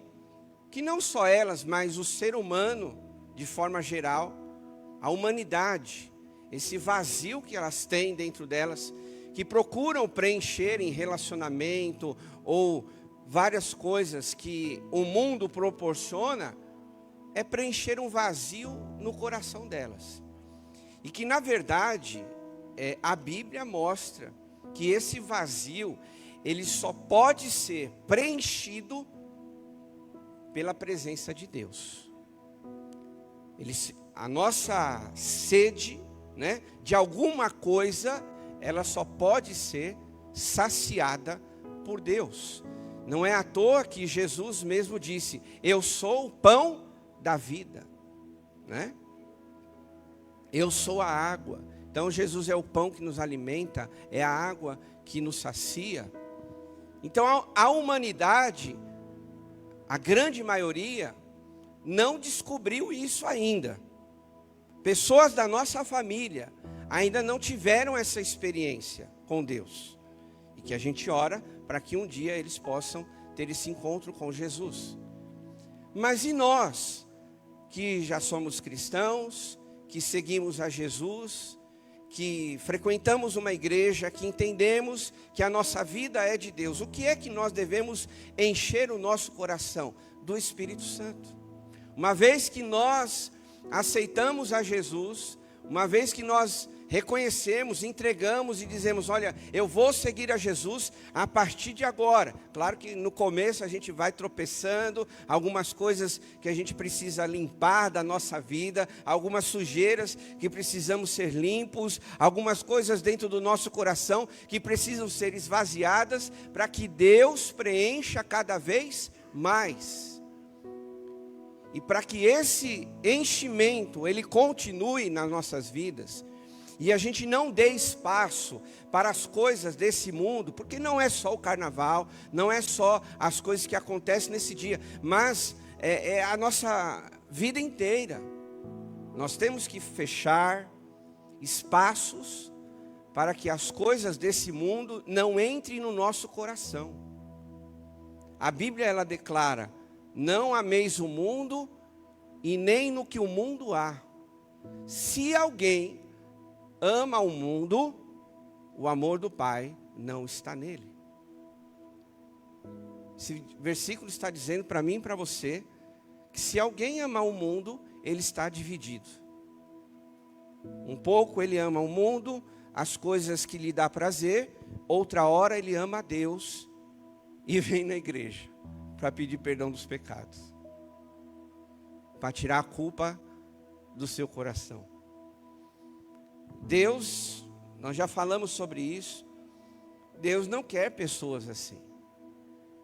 que não só elas, mas o ser humano, de forma geral, a humanidade, esse vazio que elas têm dentro delas, que procuram preencher em relacionamento ou várias coisas que o mundo proporciona, é preencher um vazio no coração delas. E que na verdade, a Bíblia mostra que esse vazio, ele só pode ser preenchido pela presença de Deus. A nossa sede, né, de alguma coisa, ela só pode ser saciada por Deus. Não é à toa que Jesus mesmo disse: eu sou o pão da vida, né? Eu sou a água. Então Jesus é o pão que nos alimenta, é a água que nos sacia. Então a humanidade, a grande maioria, não descobriu isso ainda. Pessoas da nossa família ainda não tiveram essa experiência com Deus. E que a gente ora para que um dia eles possam ter esse encontro com Jesus. Mas e nós, que já somos cristãos, que seguimos a Jesus, que frequentamos uma igreja, que entendemos que a nossa vida é de Deus, o que é que nós devemos encher o nosso coração? Do Espírito Santo. Uma vez que nós aceitamos a Jesus, uma vez que nós reconhecemos, entregamos e dizemos: olha, eu vou seguir a Jesus a partir de agora. Claro que no começo a gente vai tropeçando, algumas coisas que a gente precisa limpar da nossa vida, algumas sujeiras que precisamos ser limpos, algumas coisas dentro do nosso coração que precisam ser esvaziadas para que Deus preencha cada vez mais. E para que esse enchimento ele continue nas nossas vidas, e a gente não dê espaço para as coisas desse mundo, porque não é só o carnaval, não é só as coisas que acontecem nesse dia, mas é a nossa vida inteira. Nós temos que fechar espaços para que as coisas desse mundo não entrem no nosso coração. A Bíblia ela declara: não ameis o mundo e nem no que o mundo há. Se alguém ama o mundo, o amor do Pai não está nele. Esse versículo está dizendo para mim e para você que se alguém ama o mundo, ele está dividido. Um pouco ele ama o mundo, as coisas que lhe dá prazer, outra hora ele ama a Deus e vem na igreja para pedir perdão dos pecados, para tirar a culpa do seu coração. Deus, nós já falamos sobre isso, Deus não quer pessoas assim.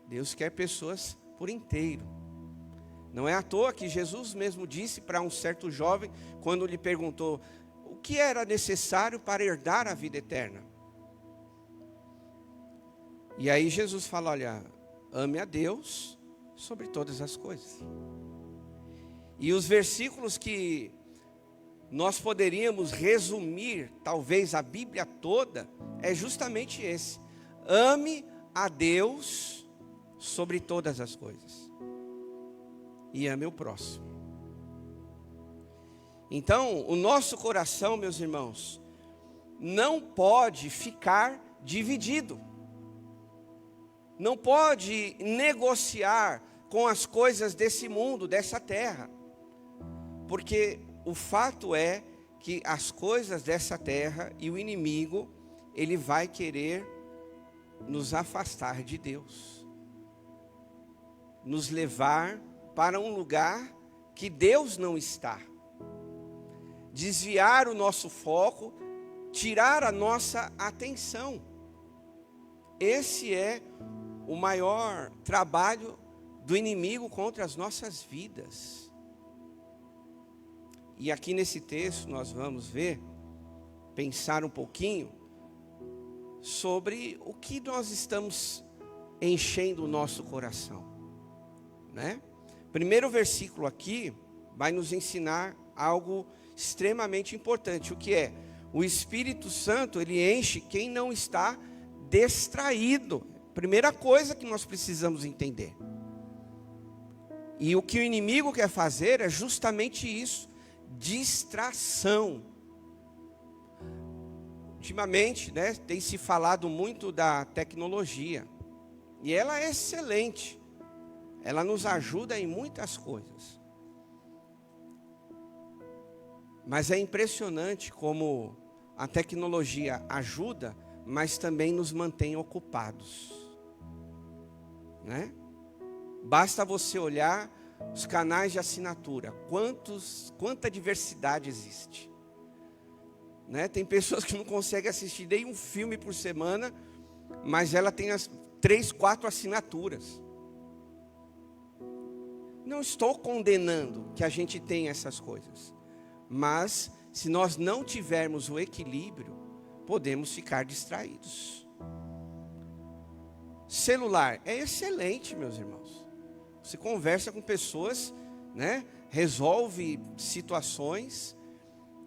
Deus quer pessoas por inteiro. Não é à toa que Jesus mesmo disse para um certo jovem, quando lhe perguntou o que era necessário para herdar a vida eterna. E aí Jesus fala: olha, ame a Deus sobre todas as coisas. E os versículos que nós poderíamos resumir, talvez a Bíblia toda, é justamente esse: ame a Deus sobre todas as coisas e ame o próximo. Então, o nosso coração, meus irmãos, não pode ficar dividido, não pode negociar com as coisas desse mundo, dessa terra, porque o fato é que as coisas dessa terra e o inimigo, ele vai querer nos afastar de Deus, nos levar para um lugar que Deus não está, desviar o nosso foco, tirar a nossa atenção. Esse é o maior trabalho do inimigo contra as nossas vidas. E aqui nesse texto nós vamos ver, pensar um pouquinho sobre o que nós estamos enchendo o nosso coração, né? Primeiro versículo aqui vai nos ensinar algo extremamente importante, o que é? O Espírito Santo, ele enche quem não está distraído. Primeira coisa que nós precisamos entender. E o que o inimigo quer fazer é justamente isso: distração. Ultimamente, né, tem se falado muito da tecnologia, e ela é excelente, ela nos ajuda em muitas coisas, mas é impressionante como a tecnologia ajuda, mas também nos mantém ocupados, né? Basta você olhar os canais de assinatura, quanta diversidade existe, né? Tem pessoas que não conseguem assistir nem um filme por semana, mas ela tem as 3, 4 assinaturas. Não estou condenando que a gente tenha essas coisas, mas se nós não tivermos o equilíbrio, podemos ficar distraídos. Celular é excelente, meus irmãos. Você conversa com pessoas, né? Resolve situações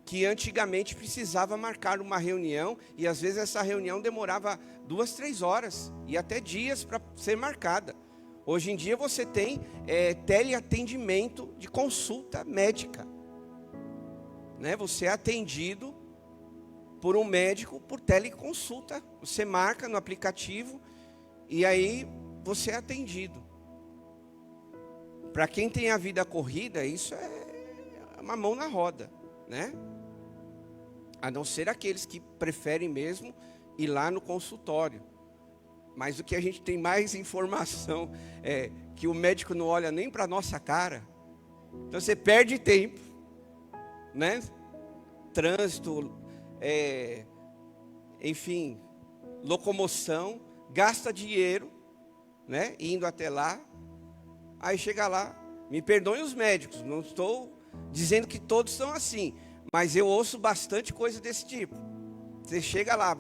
que antigamente precisava marcar uma reunião, e às vezes essa reunião demorava 2, 3 horas e até dias para ser marcada. Hoje em dia você tem teleatendimento de consulta médica, né? Você é atendido por um médico por teleconsulta. Você marca no aplicativo e aí você é atendido. Para quem tem a vida corrida, isso é uma mão na roda, né? A não ser aqueles que preferem mesmo ir lá no consultório. Mas o que a gente tem mais informação é que o médico não olha nem para a nossa cara. Então você perde tempo, né? Trânsito, enfim, locomoção, gasta dinheiro, né? Indo até lá. Aí chega lá, me perdoem os médicos, não estou dizendo que todos são assim, mas eu ouço bastante coisa desse tipo. Você chega lá,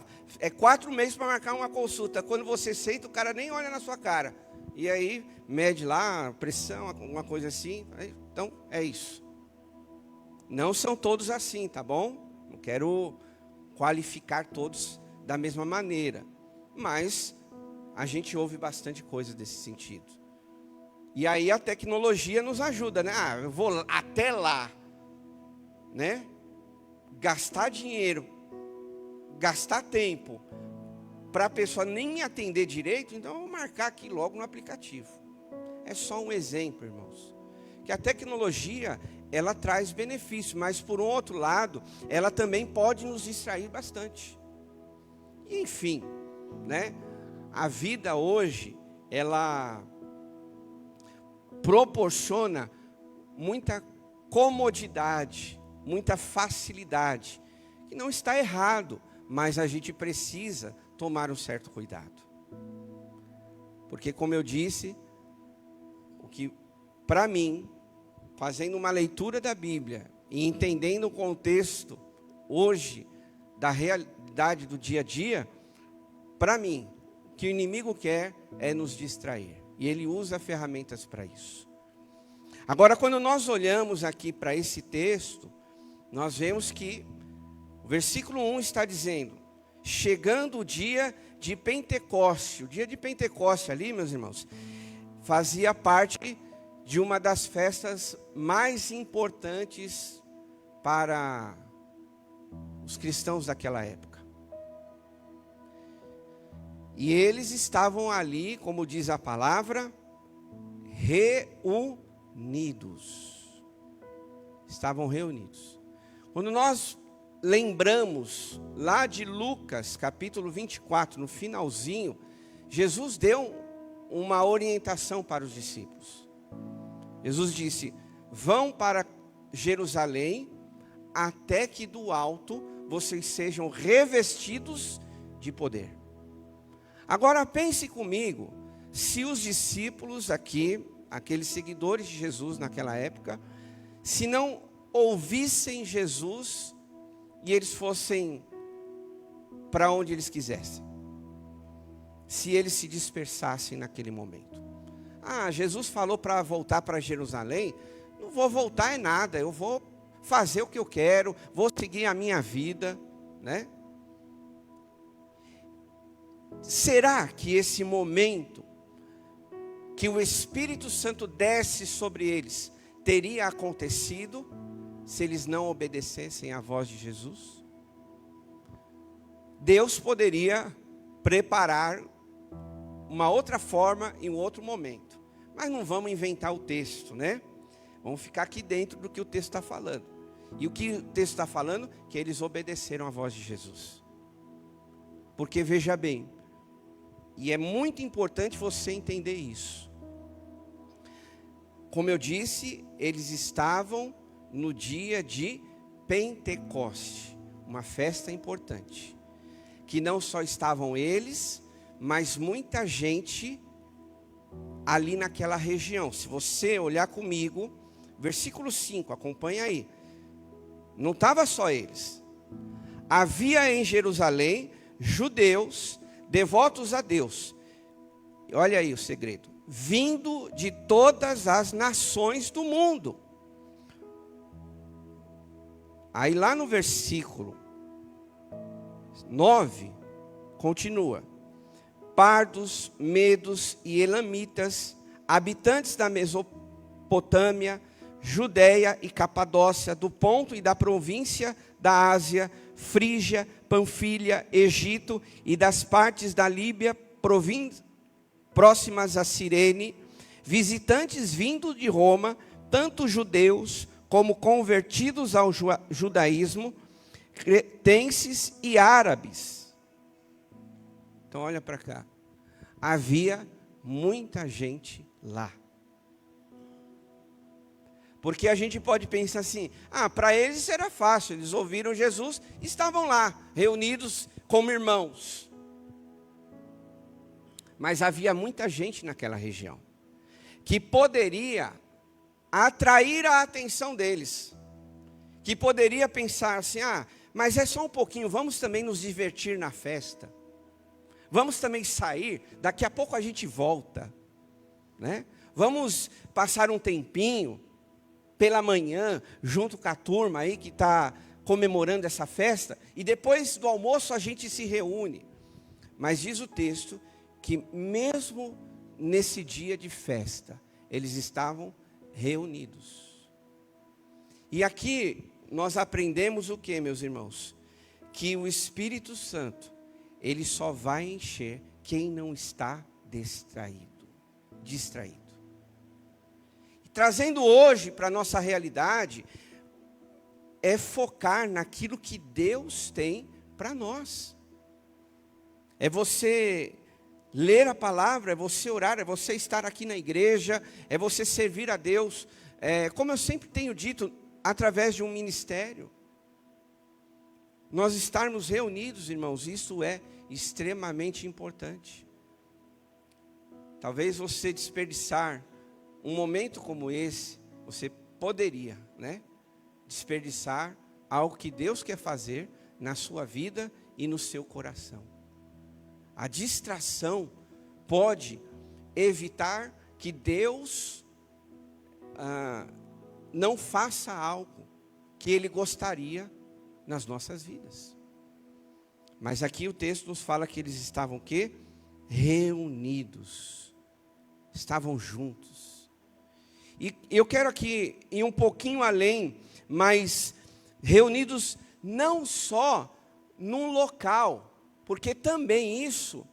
4 meses para marcar uma consulta. Quando você senta, o cara nem olha na sua cara. E aí, mede lá, pressão, alguma coisa assim. Então, é isso. Não são todos assim, tá bom? Não quero qualificar todos da mesma maneira. Mas a gente ouve bastante coisa desse sentido. E aí a tecnologia nos ajuda, né? Eu vou até lá, né? Gastar dinheiro, gastar tempo para a pessoa nem me atender direito, então eu vou marcar aqui logo no aplicativo. É só um exemplo, irmãos. Que a tecnologia, ela traz benefício, mas por um outro lado, ela também pode nos distrair bastante. E, enfim, né? A vida hoje, ela proporciona muita comodidade, muita facilidade, que não está errado, mas a gente precisa tomar um certo cuidado. Porque, como eu disse, o que para mim, fazendo uma leitura da Bíblia e entendendo o contexto hoje da realidade do dia a dia, para mim, o que o inimigo quer é nos distrair. E ele usa ferramentas para isso. Agora, quando nós olhamos aqui para esse texto, nós vemos que o versículo 1 está dizendo: chegando o dia de Pentecoste. O dia de Pentecoste ali, meus irmãos, fazia parte de uma das festas mais importantes para os cristãos daquela época. E eles estavam ali, como diz a palavra, reunidos. Estavam reunidos. Quando nós lembramos lá de Lucas, capítulo 24, no finalzinho, Jesus deu uma orientação para os discípulos. Jesus disse: vão para Jerusalém, até que do alto vocês sejam revestidos de poder. Agora pense comigo, se os discípulos aqui, aqueles seguidores de Jesus naquela época, se não ouvissem Jesus e eles fossem para onde eles quisessem, se eles se dispersassem naquele momento. Jesus falou para voltar para Jerusalém. Não vou voltar é nada, eu vou fazer o que eu quero, vou seguir a minha vida, né? Será que esse momento que o Espírito Santo desce sobre eles teria acontecido se eles não obedecessem à voz de Jesus? Deus poderia preparar uma outra forma em um outro momento, mas não vamos inventar o texto, né? Vamos ficar aqui dentro do que o texto está falando. E o que o texto está falando? Que eles obedeceram à voz de Jesus. Porque veja bem, e é muito importante você entender isso. Como eu disse, eles estavam no dia de Pentecoste, uma festa importante, que não só estavam eles, mas muita gente ali naquela região. Se você olhar comigo, versículo 5, acompanha aí. Não estava só eles. Havia em Jerusalém judeus devotos a Deus. Olha aí o segredo. Vindo de todas as nações do mundo. Aí lá no versículo 9, continua. Pardos, medos e elamitas, habitantes da Mesopotâmia, Judeia e Capadócia, do Ponto e da província da Ásia, Frígia, Panfilha, Egito e das partes da Líbia próximas a Cirene, visitantes vindos de Roma, tanto judeus como convertidos ao judaísmo, cretenses e árabes. Então olha para cá. Havia muita gente lá. Porque a gente pode pensar assim, para eles era fácil, eles ouviram Jesus, estavam lá, reunidos como irmãos. Mas havia muita gente naquela região, que poderia atrair a atenção deles, que poderia pensar assim, mas é só um pouquinho, vamos também nos divertir na festa, vamos também sair, daqui a pouco a gente volta, né? Vamos passar um tempinho, pela manhã, junto com a turma aí que está comemorando essa festa, e depois do almoço a gente se reúne. Mas diz o texto que mesmo nesse dia de festa, eles estavam reunidos. E aqui nós aprendemos o que, meus irmãos? Que o Espírito Santo, ele só vai encher quem não está distraído. Trazendo hoje para a nossa realidade, é focar naquilo que Deus tem para nós. É você ler a palavra, é você orar, é você estar aqui na igreja, é você servir a Deus. Como eu sempre tenho dito, através de um ministério. Nós estarmos reunidos, irmãos, isso é extremamente importante. Talvez você desperdiçar um momento como esse, você poderia, desperdiçar algo que Deus quer fazer na sua vida e no seu coração. A distração pode evitar que Deus não faça algo que Ele gostaria nas nossas vidas. Mas aqui o texto nos fala que eles estavam o quê? Reunidos. Estavam juntos. E eu quero aqui ir um pouquinho além, mas reunidos não só num local, porque também isso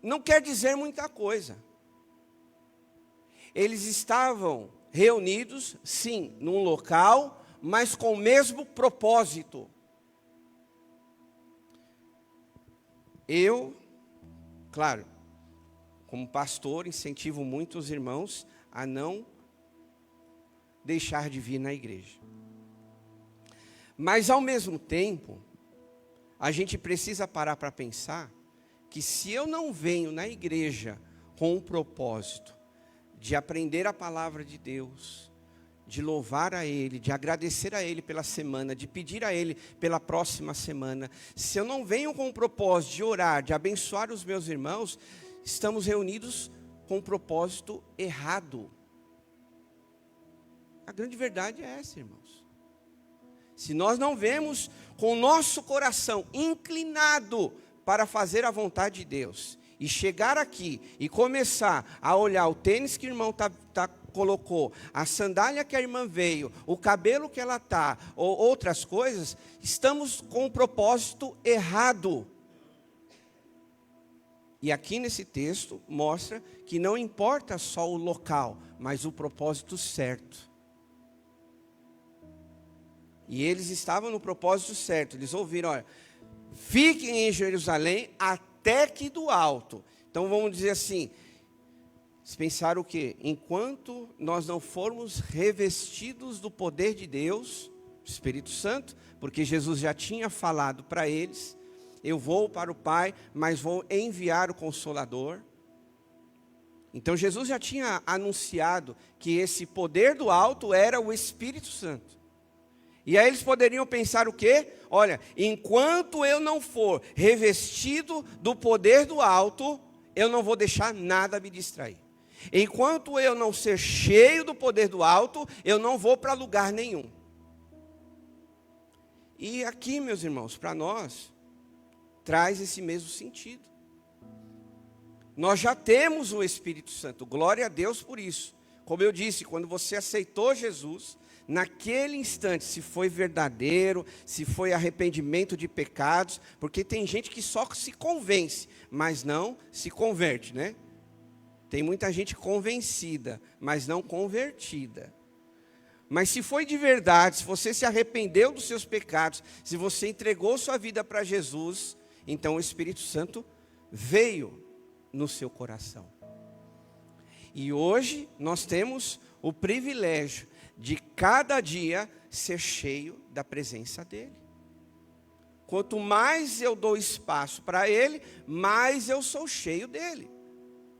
não quer dizer muita coisa. Eles estavam reunidos, sim, num local, mas com o mesmo propósito. Eu, claro, como pastor, incentivo muito os irmãos a não deixar de vir na igreja. Mas, ao mesmo tempo, a gente precisa parar para pensar que se eu não venho na igreja com o propósito de aprender a palavra de Deus, de louvar a Ele, de agradecer a Ele pela semana, de pedir a Ele pela próxima semana, se eu não venho com o propósito de orar, de abençoar os meus irmãos, estamos reunidos com um propósito errado. A grande verdade é essa, irmãos. Se nós não vemos com o nosso coração inclinado para fazer a vontade de Deus, e chegar aqui e começar a olhar o tênis que o irmão colocou, a sandália que a irmã veio, o cabelo que ela está, ou outras coisas, estamos com um propósito errado. E aqui nesse texto mostra que não importa só o local, mas o propósito certo. E eles estavam no propósito certo. Eles ouviram, olha, fiquem em Jerusalém até que do alto. Então vamos dizer assim, eles pensaram o quê? Enquanto nós não formos revestidos do poder de Deus, do Espírito Santo, porque Jesus já tinha falado para eles, eu vou para o Pai, mas vou enviar o Consolador. Então Jesus já tinha anunciado que esse poder do alto era o Espírito Santo. E aí eles poderiam pensar o quê? Olha, enquanto eu não for revestido do poder do alto, eu não vou deixar nada me distrair. Enquanto eu não ser cheio do poder do alto, eu não vou para lugar nenhum. E aqui, meus irmãos, para nós, traz esse mesmo sentido. Nós já temos o Espírito Santo, glória a Deus por isso. Como eu disse, quando você aceitou Jesus, naquele instante, se foi verdadeiro, se foi arrependimento de pecados, porque tem gente que só se convence, mas não se converte, né? Tem muita gente convencida, mas não convertida. Mas se foi de verdade, se você se arrependeu dos seus pecados, se você entregou sua vida para Jesus, então o Espírito Santo veio no seu coração. E hoje nós temos o privilégio de cada dia ser cheio da presença dEle. Quanto mais eu dou espaço para Ele, mais eu sou cheio dEle.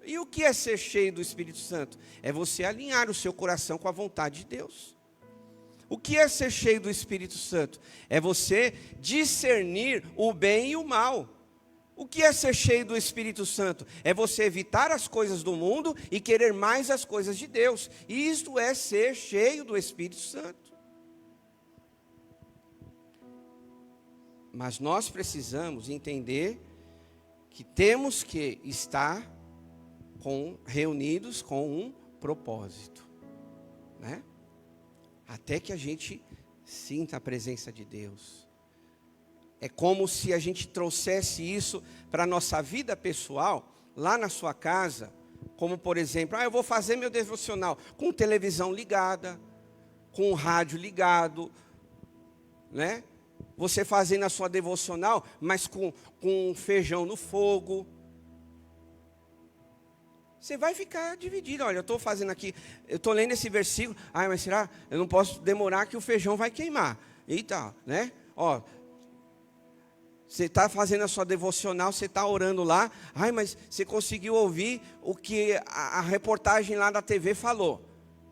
E o que é ser cheio do Espírito Santo? É você alinhar o seu coração com a vontade de Deus. O que é ser cheio do Espírito Santo? É você discernir o bem e o mal. O que é ser cheio do Espírito Santo? É você evitar as coisas do mundo e querer mais as coisas de Deus. Isto é ser cheio do Espírito Santo. Mas nós precisamos entender que temos que estar reunidos com um propósito, né? Até que a gente sinta a presença de Deus. É como se a gente trouxesse isso para a nossa vida pessoal, lá na sua casa, como por exemplo, eu vou fazer meu devocional com televisão ligada, com o rádio ligado, né? Você fazendo a sua devocional, mas com feijão no fogo. Você vai ficar dividido. Olha, eu estou fazendo aqui, eu estou lendo esse versículo. Mas será? Eu não posso demorar que o feijão vai queimar. Eita, né? Ó, você está fazendo a sua devocional, você está orando lá. Mas você conseguiu ouvir o que a reportagem lá da TV falou.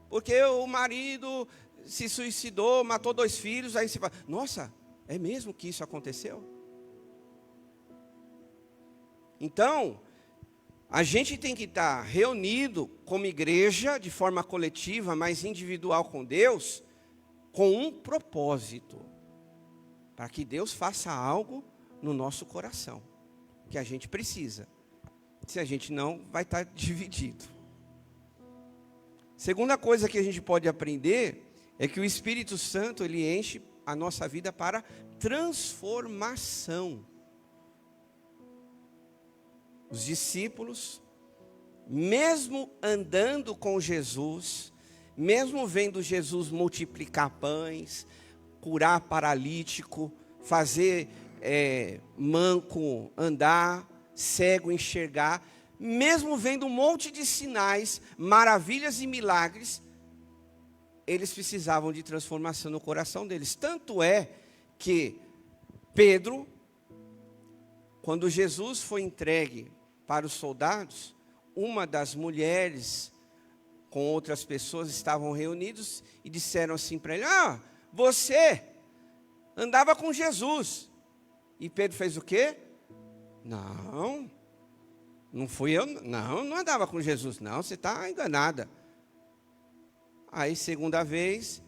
Porque o marido se suicidou, matou 2 filhos. Aí você fala, nossa, é mesmo que isso aconteceu? Então, a gente tem que estar reunido como igreja, de forma coletiva, mas individual com Deus, com um propósito. Para que Deus faça algo no nosso coração, que a gente precisa. Se a gente não, vai estar dividido. Segunda coisa que a gente pode aprender é que o Espírito Santo, ele enche a nossa vida para transformação. Os discípulos, mesmo andando com Jesus, mesmo vendo Jesus multiplicar pães, curar paralítico, fazer manco andar, cego enxergar, mesmo vendo um monte de sinais, maravilhas e milagres, eles precisavam de transformação no coração deles. Tanto é que Pedro, quando Jesus foi entregue para os soldados, uma das mulheres com outras pessoas estavam reunidos e disseram assim para ele, você andava com Jesus. E Pedro fez o quê? Não fui eu, não andava com Jesus, não, você está enganada. Aí, segunda vez,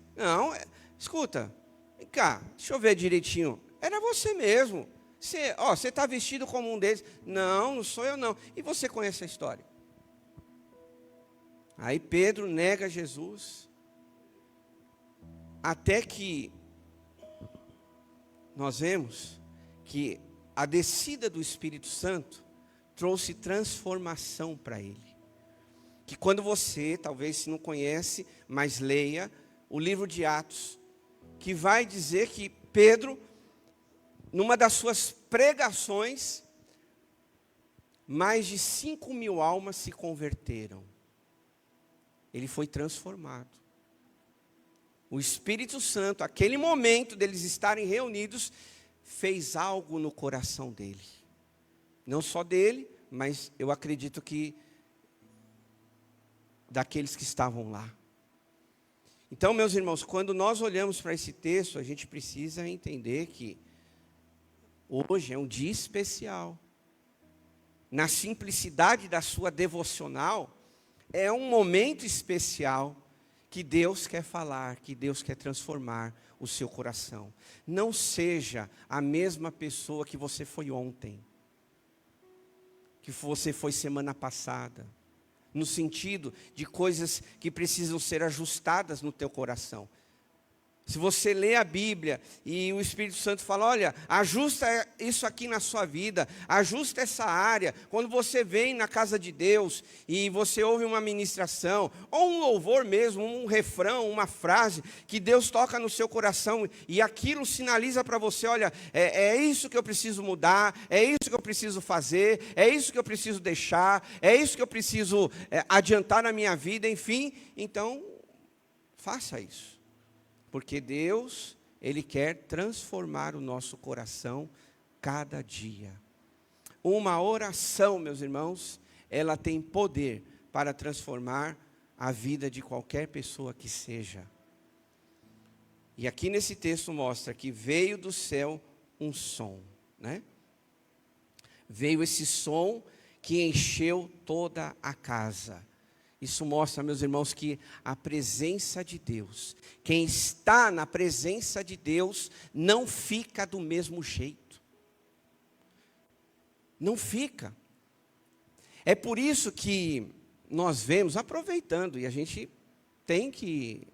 escuta, vem cá, deixa eu ver direitinho, era você mesmo. Você está vestido como um deles. Não sou eu não. E você conhece a história? Aí Pedro nega Jesus. Até que nós vemos que a descida do Espírito Santo trouxe transformação para ele. Que quando você, talvez se não conhece, mas leia o livro de Atos, que vai dizer que Pedro, numa das suas pregações, mais de 5.000 almas se converteram. Ele foi transformado. O Espírito Santo, aquele momento deles estarem reunidos, fez algo no coração dele. Não só dele, mas eu acredito que daqueles que estavam lá. Então, meus irmãos, quando nós olhamos para esse texto, a gente precisa entender que hoje é um dia especial. Na simplicidade da sua devocional, é um momento especial que Deus quer falar, que Deus quer transformar o seu coração. Não seja a mesma pessoa que você foi ontem, que você foi semana passada, no sentido de coisas que precisam ser ajustadas no teu coração. Se você lê a Bíblia e o Espírito Santo fala, olha, ajusta isso aqui na sua vida, ajusta essa área. Quando você vem na casa de Deus e você ouve uma ministração, ou um louvor mesmo, um refrão, uma frase, que Deus toca no seu coração e aquilo sinaliza para você, olha, é isso que eu preciso mudar, é isso que eu preciso fazer, é isso que eu preciso deixar, é isso que eu preciso adiantar na minha vida, enfim, então, faça isso. Porque Deus, Ele quer transformar o nosso coração cada dia. Uma oração, meus irmãos, ela tem poder para transformar a vida de qualquer pessoa que seja. E aqui nesse texto mostra que veio do céu um som, né? Veio esse som que encheu toda a casa. Isso mostra, meus irmãos, que a presença de Deus, quem está na presença de Deus, não fica do mesmo jeito. Não fica. É por isso que nós vemos, aproveitando, e a gente tem que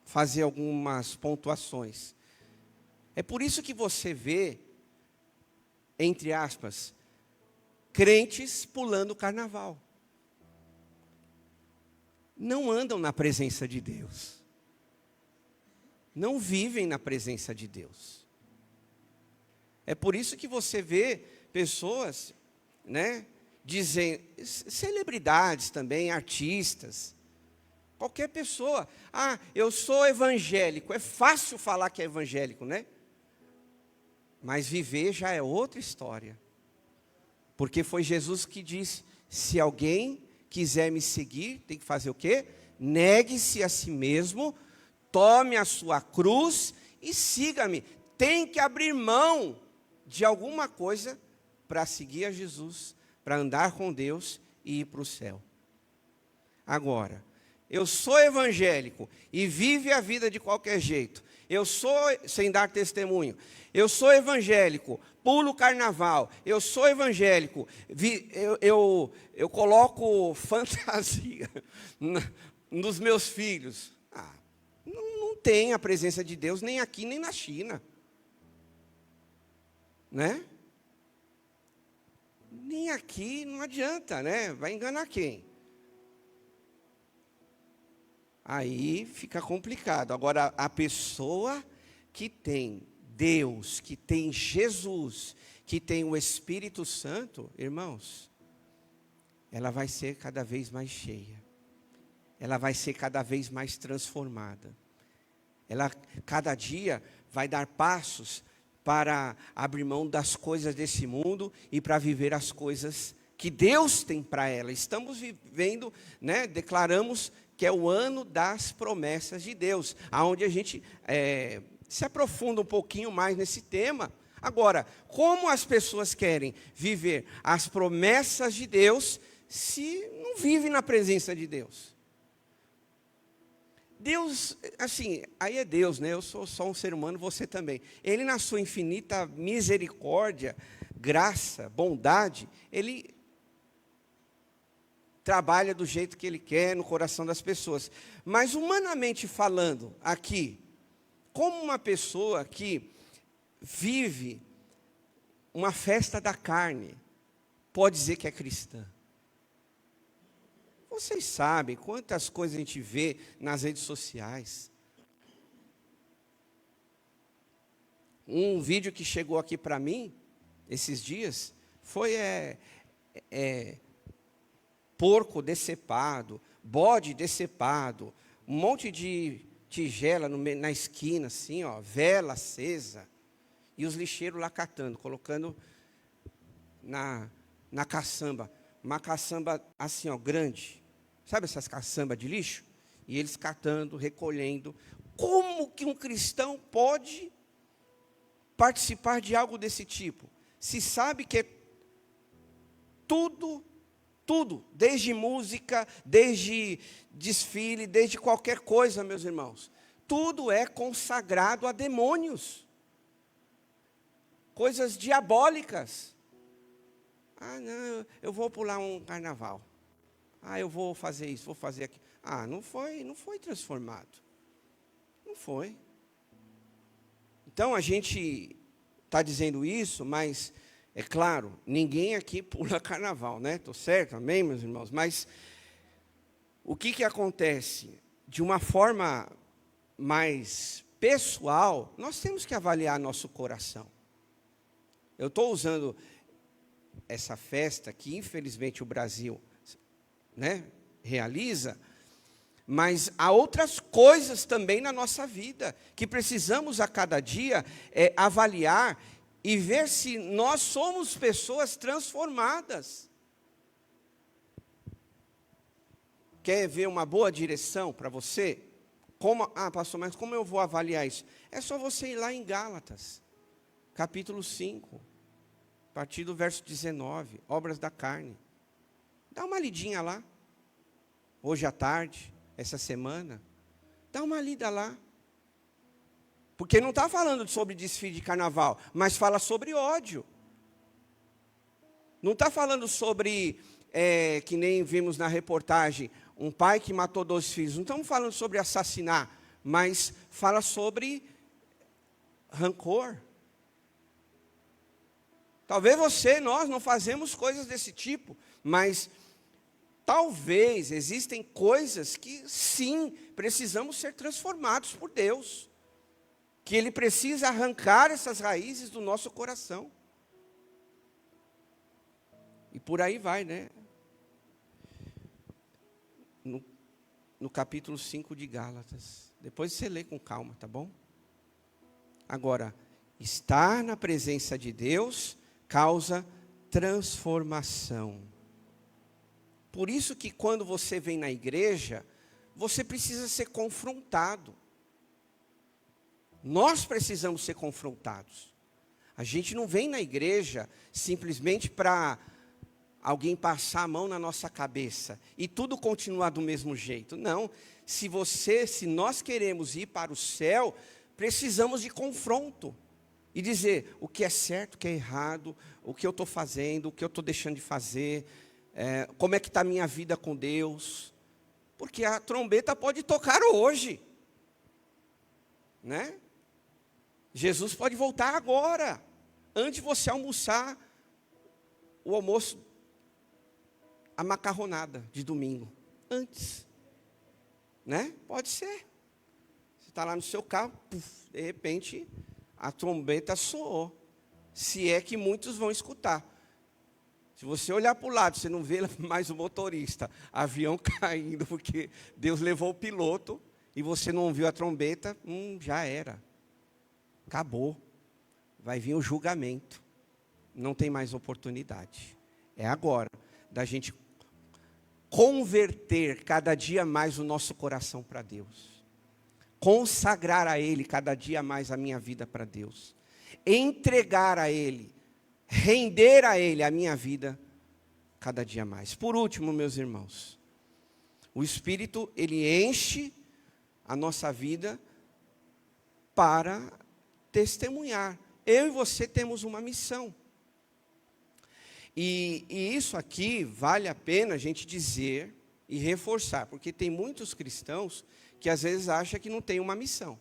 fazer algumas pontuações. É por isso que você vê, entre aspas, crentes pulando o carnaval. Não andam na presença de Deus. Não vivem na presença de Deus. É por isso que você vê pessoas, né, dizem, celebridades também, artistas, qualquer pessoa, eu sou evangélico. É fácil falar que é evangélico, né? Mas viver já é outra história. Porque foi Jesus que disse, se alguém quiser me seguir, tem que fazer o quê? Negue-se a si mesmo, tome a sua cruz e siga-me. Tem que abrir mão de alguma coisa para seguir a Jesus, para andar com Deus e ir para o céu. Agora, eu sou evangélico e vive a vida de qualquer jeito. Eu sou, sem dar testemunho, eu sou evangélico, pulo o carnaval, eu sou evangélico, eu coloco fantasia nos meus filhos. Não tem a presença de Deus nem aqui nem na China. Né? Nem aqui não adianta, né? Vai enganar quem? Aí fica complicado. Agora, a pessoa que tem Deus, que tem Jesus, que tem o Espírito Santo, irmãos, ela vai ser cada vez mais cheia. Ela vai ser cada vez mais transformada. Ela, cada dia, vai dar passos para abrir mão das coisas desse mundo e para viver as coisas que Deus tem para ela. Estamos vivendo, né, declaramos que é o ano das promessas de Deus, aonde a gente se aprofunda um pouquinho mais nesse tema. Agora, como as pessoas querem viver as promessas de Deus, se não vivem na presença de Deus? Deus, assim, aí é Deus, né? Eu sou só um ser humano, você também. Ele, na sua infinita misericórdia, graça, bondade, Ele trabalha do jeito que Ele quer no coração das pessoas. Mas, humanamente falando, aqui, como uma pessoa que vive uma festa da carne, pode dizer que é cristã? Vocês sabem quantas coisas a gente vê nas redes sociais. Um vídeo que chegou aqui para mim, esses dias, foi porco decepado, bode decepado, um monte de tigela na esquina, assim, ó, vela acesa, e os lixeiros lá catando, colocando na caçamba, uma caçamba assim, ó, grande. Sabe essas caçambas de lixo? E eles catando, recolhendo. Como que um cristão pode participar de algo desse tipo? Se sabe que é tudo, desde música, desde desfile, desde qualquer coisa, meus irmãos. Tudo é consagrado a demônios. Coisas diabólicas. Não, eu vou pular um carnaval. Eu vou fazer isso, vou fazer aquilo. Não foi transformado. Não foi. Então a gente está dizendo isso, mas é claro, ninguém aqui pula carnaval, né? Estou certo? Amém, meus irmãos? Mas o que acontece? De uma forma mais pessoal, nós temos que avaliar nosso coração. Eu estou usando essa festa que, infelizmente, o Brasil, né, realiza, mas há outras coisas também na nossa vida que precisamos a cada dia avaliar e ver se nós somos pessoas transformadas. Quer ver uma boa direção para você? Pastor, mas como eu vou avaliar isso? É só você ir lá em Gálatas, capítulo 5, a partir do verso 19, obras da carne. Dá uma lidinha lá, hoje à tarde, essa semana. Dá uma lida lá. Porque não está falando sobre desfile de carnaval, mas fala sobre ódio. Não está falando sobre, que nem vimos na reportagem, um pai que matou 2 filhos. Não estamos falando sobre assassinar, mas fala sobre rancor. Talvez nós não fazemos coisas desse tipo, mas talvez existem coisas que sim, precisamos ser transformados por Deus. Que Ele precisa arrancar essas raízes do nosso coração. E por aí vai, né? No capítulo 5 de Gálatas. Depois você lê com calma, tá bom? Agora, estar na presença de Deus causa transformação. Por isso que quando você vem na igreja, você precisa ser confrontado. Nós precisamos ser confrontados. A gente não vem na igreja simplesmente para alguém passar a mão na nossa cabeça e tudo continuar do mesmo jeito. Não, se nós queremos ir para o céu, precisamos de confronto. E dizer o que é certo, o que é errado, o que eu estou fazendo, o que eu estou deixando de fazer, como é que está a minha vida com Deus. Porque a trombeta pode tocar hoje, né? Jesus pode voltar agora, antes de você almoçar o almoço, a macarronada de domingo, antes, né? Pode ser. Você está lá no seu carro, de repente, a trombeta soou, se é que muitos vão escutar. Se você olhar para o lado, você não vê mais o motorista, avião caindo, porque Deus levou o piloto, e você não ouviu a trombeta, já era. Acabou. Vai vir o julgamento. Não tem mais oportunidade. É agora da gente converter cada dia mais o nosso coração para Deus. Consagrar a Ele cada dia mais a minha vida para Deus. Entregar a Ele, render a Ele a minha vida cada dia mais. Por último, meus irmãos, o Espírito, Ele enche a nossa vida para testemunhar. Eu e você temos uma missão. E isso aqui vale a pena a gente dizer e reforçar, porque tem muitos cristãos que às vezes acham que não tem uma missão.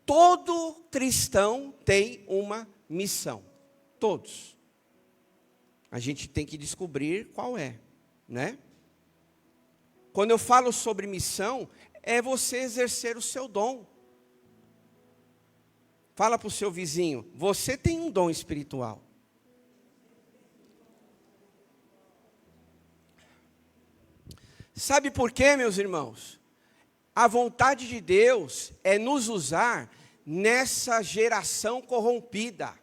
Todo cristão tem uma missão. Todos. A gente tem que descobrir qual é, né? Quando eu falo sobre missão, é você exercer o seu dom. Fala para o seu vizinho, você tem um dom espiritual. Sabe por quê, meus irmãos? A vontade de Deus é nos usar nessa geração corrompida.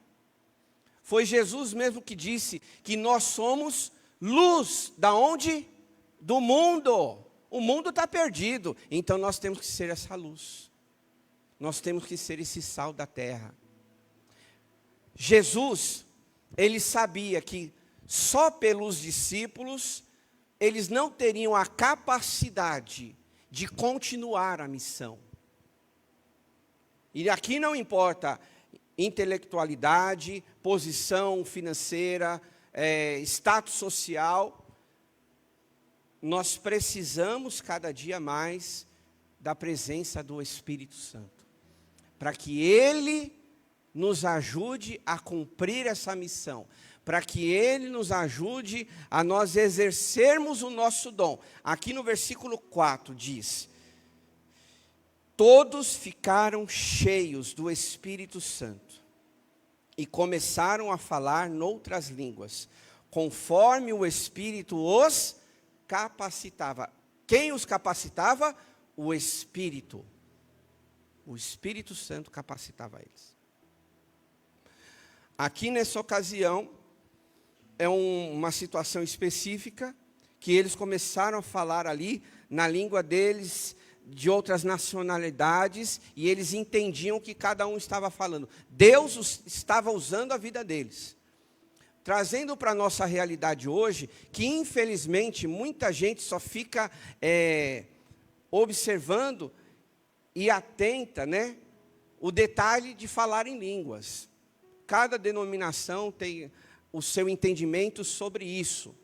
Foi Jesus mesmo que disse que nós somos luz, da onde? Do mundo. O mundo está perdido, então nós temos que ser essa luz. Nós temos que ser esse sal da terra. Jesus, Ele sabia que só pelos discípulos, eles não teriam a capacidade de continuar a missão. E aqui não importa intelectualidade, posição financeira, status social. Nós precisamos cada dia mais da presença do Espírito Santo. para que Ele nos ajude a cumprir essa missão, para que Ele nos ajude a nós exercermos o nosso dom. Aqui no versículo 4 diz: todos ficaram cheios do Espírito Santo e começaram a falar noutras línguas, conforme o Espírito os capacitava. Quem os capacitava? O Espírito. O Espírito Santo capacitava eles. Aqui nessa ocasião, é uma situação específica, que eles começaram a falar ali, na língua deles, de outras nacionalidades, e eles entendiam o que cada um estava falando. Deus estava usando a vida deles. Trazendo para a nossa realidade hoje, que infelizmente muita gente só fica observando e atenta, né, o detalhe de falar em línguas. Cada denominação tem o seu entendimento sobre isso.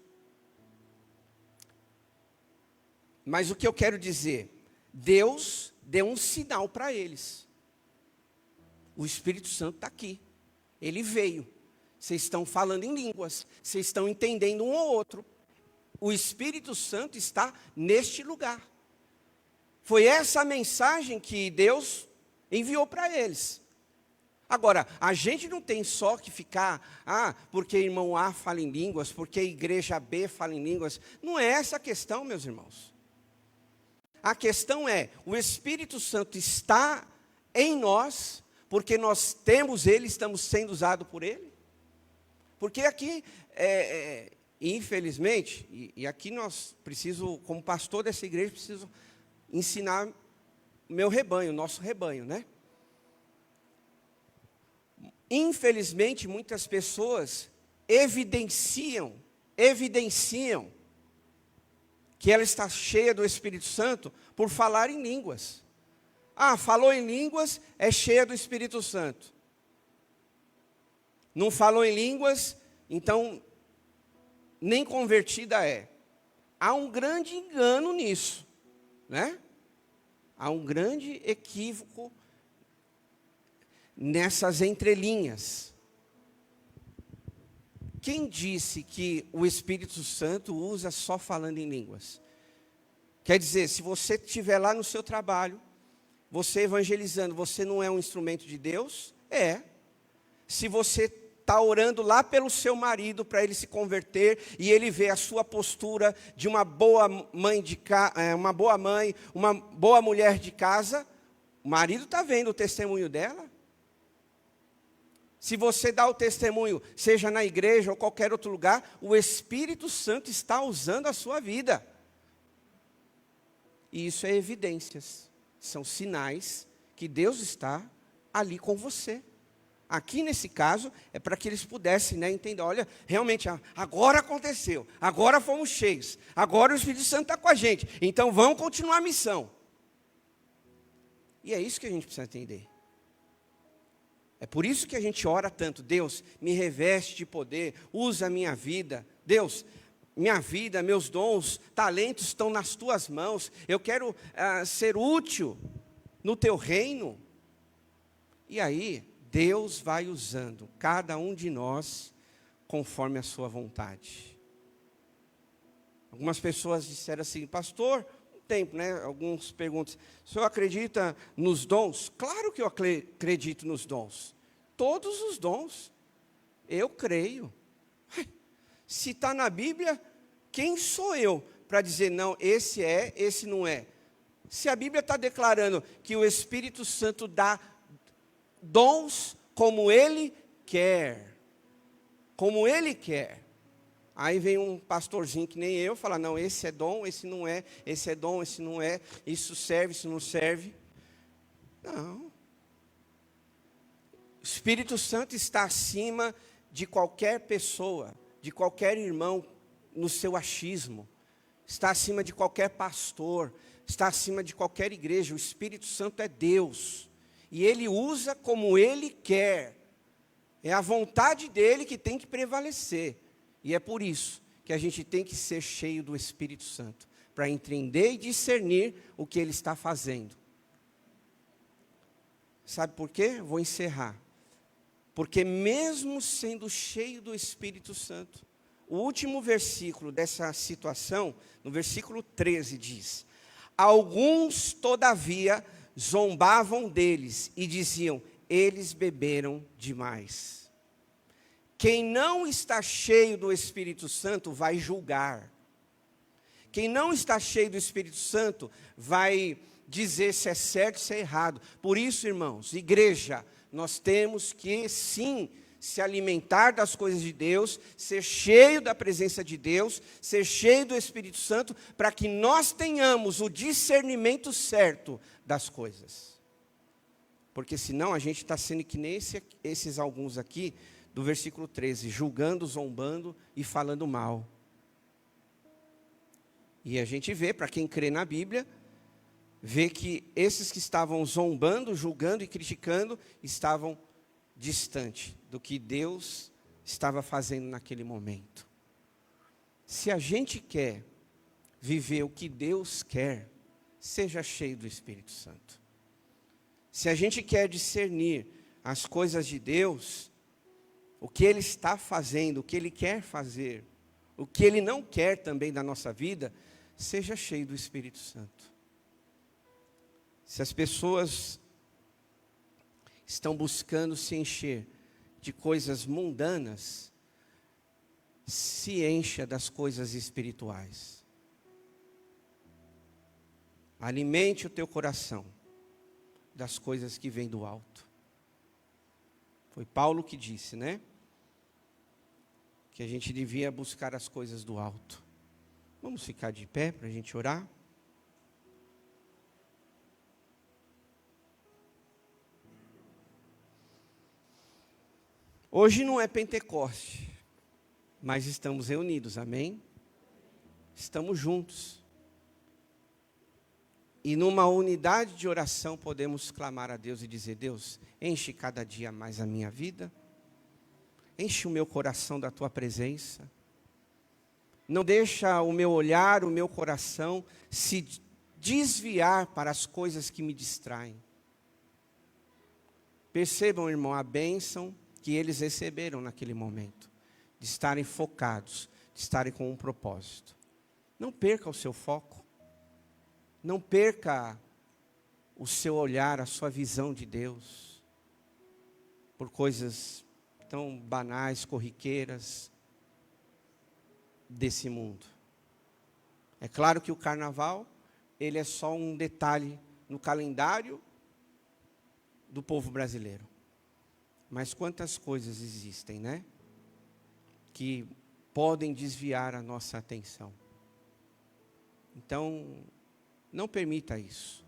Mas o que eu quero dizer? Deus deu um sinal para eles. O Espírito Santo está aqui. Ele veio. Vocês estão falando em línguas. Vocês estão entendendo um ou outro. O Espírito Santo está neste lugar. Foi essa a mensagem que Deus enviou para eles. Agora, a gente não tem só que ficar, porque irmão A fala em línguas, porque a igreja B fala em línguas. Não é essa a questão, meus irmãos. A questão é, o Espírito Santo está em nós, porque nós temos Ele, estamos sendo usados por Ele. Porque aqui, infelizmente, e aqui nós preciso, como pastor dessa igreja, preciso ensinar meu rebanho, nosso rebanho, né? Infelizmente, muitas pessoas evidenciam que ela está cheia do Espírito Santo por falar em línguas. Falou em línguas, é cheia do Espírito Santo. Não falou em línguas, então nem convertida é. Há um grande engano nisso, né? Há um grande equívoco nessas entrelinhas. Quem disse que o Espírito Santo usa só falando em línguas? Quer dizer, se você estiver lá no seu trabalho, você evangelizando, você não é um instrumento de Deus? É. Se você está orando lá pelo seu marido para ele se converter e ele vê a sua postura de uma boa mãe, uma boa mulher de casa, o marido está vendo o testemunho dela. Se você dá o testemunho, seja na igreja ou qualquer outro lugar, o Espírito Santo está usando a sua vida. E isso é evidências, são sinais que Deus está ali com você. Aqui nesse caso, é para que eles pudessem, né, entender, olha, realmente, agora aconteceu, agora fomos cheios, agora o Espírito Santo está com a gente, então vamos continuar a missão. E é isso que a gente precisa entender. É por isso que a gente ora tanto. Deus, me reveste de poder, usa a minha vida. Deus, minha vida, meus dons, talentos estão nas tuas mãos. Eu quero ser útil no teu reino. E aí, Deus vai usando cada um de nós conforme a sua vontade. Algumas pessoas disseram assim, pastor, tempo, né? Alguns perguntam, o senhor acredita nos dons? Claro que eu acredito nos dons. Todos os dons. Eu creio. Se está na Bíblia, quem sou eu para dizer, não, esse é, esse não é? Se a Bíblia está declarando que o Espírito Santo dá dons como Ele quer. Como Ele quer. Aí vem um pastorzinho que nem eu, fala, não, esse é dom, esse não é, esse é dom, esse não é, isso serve, isso não serve. Não. O Espírito Santo está acima de qualquer pessoa, de qualquer irmão no seu achismo. Está acima de qualquer pastor, está acima de qualquer igreja. O Espírito Santo é Deus. E Ele usa como Ele quer. É a vontade dEle que tem que prevalecer. E é por isso que a gente tem que ser cheio do Espírito Santo, para entender e discernir o que Ele está fazendo. Sabe por quê? Vou encerrar. Porque mesmo sendo cheio do Espírito Santo, o último versículo dessa situação, no versículo 13, diz: alguns, todavia, zombavam deles e diziam: eles beberam demais. Quem não está cheio do Espírito Santo vai julgar. Quem não está cheio do Espírito Santo vai dizer se é certo, se é errado. Por isso, irmãos, igreja, nós temos que sim se alimentar das coisas de Deus, ser cheio da presença de Deus, ser cheio do Espírito Santo, para que nós tenhamos o discernimento certo das coisas. Porque senão a gente está sendo que nem esses alguns aqui, do versículo 13, julgando, zombando e falando mal. E a gente vê, para quem crê na Bíblia, vê que esses que estavam zombando, julgando e criticando, estavam distante do que Deus estava fazendo naquele momento. Se a gente quer viver o que Deus quer, seja cheio do Espírito Santo. Se a gente quer discernir as coisas de Deus, o que Ele está fazendo, o que Ele quer fazer, o que Ele não quer também da nossa vida, seja cheio do Espírito Santo. Se as pessoas estão buscando se encher de coisas mundanas, se encha das coisas espirituais. Alimente o teu coração das coisas que vêm do alto. Foi Paulo que disse, né? Que a gente devia buscar as coisas do alto. Vamos ficar de pé para a gente orar? Hoje não é Pentecoste, mas estamos reunidos, amém? Estamos juntos. E numa unidade de oração podemos clamar a Deus e dizer: Deus, enche cada dia mais a minha vida, enche o meu coração da Tua presença, não deixa o meu olhar, o meu coração se desviar para as coisas que me distraem. Percebam, irmão, a bênção que eles receberam naquele momento, de estarem focados, de estarem com um propósito. Não perca o seu foco, não perca o seu olhar, a sua visão de Deus, por coisas tão banais, corriqueiras desse mundo. É claro que o carnaval, ele é só um detalhe no calendário do povo brasileiro. Mas quantas coisas existem, né? Que podem desviar a nossa atenção. Então, não permita isso.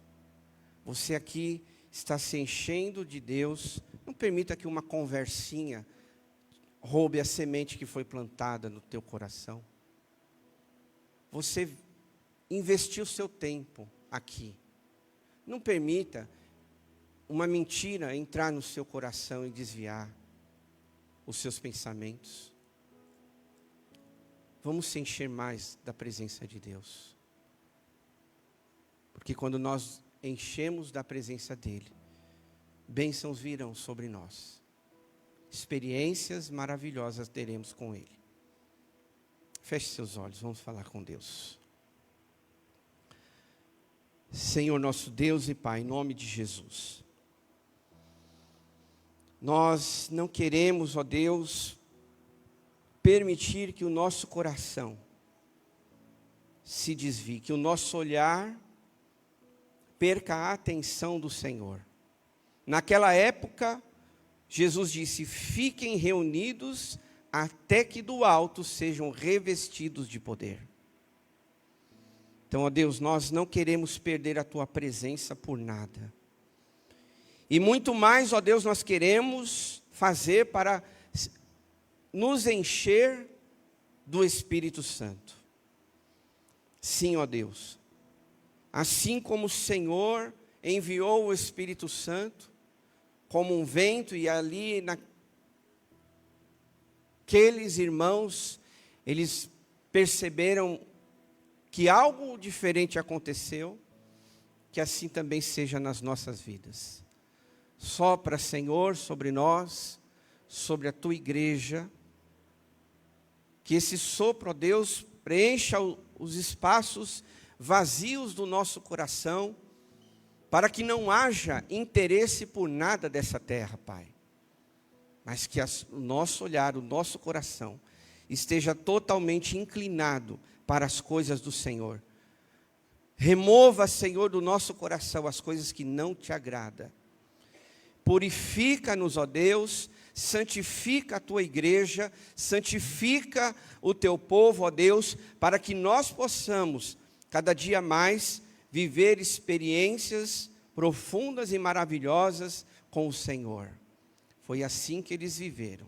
Você aqui está se enchendo de Deus. Não permita que uma conversinha roube a semente que foi plantada no teu coração. Você investiu seu tempo aqui. Não permita uma mentira entrar no seu coração e desviar os seus pensamentos. Vamos se encher mais da presença de Deus. Porque quando nós enchemos da presença dEle, bênçãos virão sobre nós. Experiências maravilhosas teremos com Ele. Feche seus olhos, vamos falar com Deus. Senhor nosso Deus e Pai, em nome de Jesus. Nós não queremos, ó Deus, permitir que o nosso coração se desvie, que o nosso olhar perca a atenção do Senhor. Naquela época, Jesus disse: fiquem reunidos até que do alto sejam revestidos de poder. Então, ó Deus, nós não queremos perder a Tua presença por nada. E muito mais, ó Deus, nós queremos fazer para nos encher do Espírito Santo. Sim, ó Deus. Assim como o Senhor enviou o Espírito Santo, como um vento, e ali naqueles irmãos, eles perceberam que algo diferente aconteceu, que assim também seja nas nossas vidas. Sopra, Senhor, sobre nós, sobre a tua igreja. Que esse sopro, ó Deus, preencha os espaços vazios do nosso coração, para que não haja interesse por nada dessa terra, Pai. Mas que o nosso olhar, o nosso coração, esteja totalmente inclinado para as coisas do Senhor. Remova, Senhor, do nosso coração as coisas que não te agradam. Purifica-nos, ó Deus, santifica a tua igreja, santifica o teu povo, ó Deus, para que nós possamos, cada dia mais, viver experiências profundas e maravilhosas com o Senhor. Foi assim que eles viveram.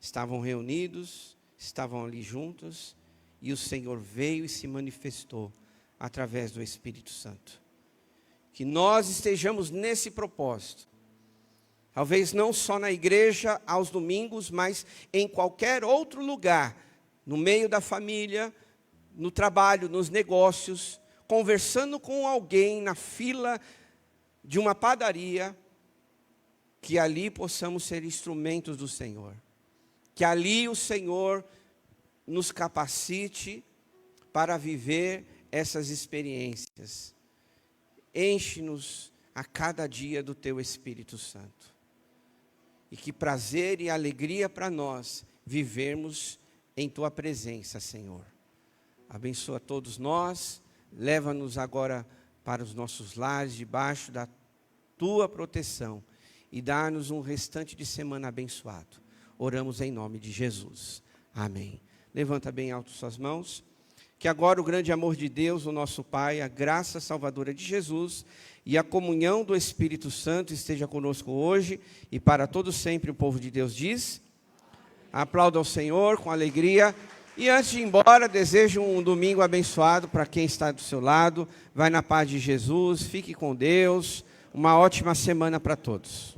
Estavam reunidos, estavam ali juntos, e o Senhor veio e se manifestou através do Espírito Santo. Que nós estejamos nesse propósito. Talvez não só na igreja aos domingos, mas em qualquer outro lugar, no meio da família, no trabalho, nos negócios, conversando com alguém na fila de uma padaria, que ali possamos ser instrumentos do Senhor. Que ali o Senhor nos capacite para viver essas experiências. Enche-nos a cada dia do teu Espírito Santo. E que prazer e alegria para nós vivermos em tua presença, Senhor. Abençoa todos nós, leva-nos agora para os nossos lares, debaixo da tua proteção, e dá-nos um restante de semana abençoado. Oramos em nome de Jesus. Amém. Levanta bem alto suas mãos. Que agora o grande amor de Deus, o nosso Pai, a graça salvadora de Jesus e a comunhão do Espírito Santo esteja conosco hoje e para todo sempre. O povo de Deus diz: aplauda ao Senhor com alegria. E antes de ir embora, desejo um domingo abençoado para quem está do seu lado. Vai na paz de Jesus, fique com Deus. Uma ótima semana para todos.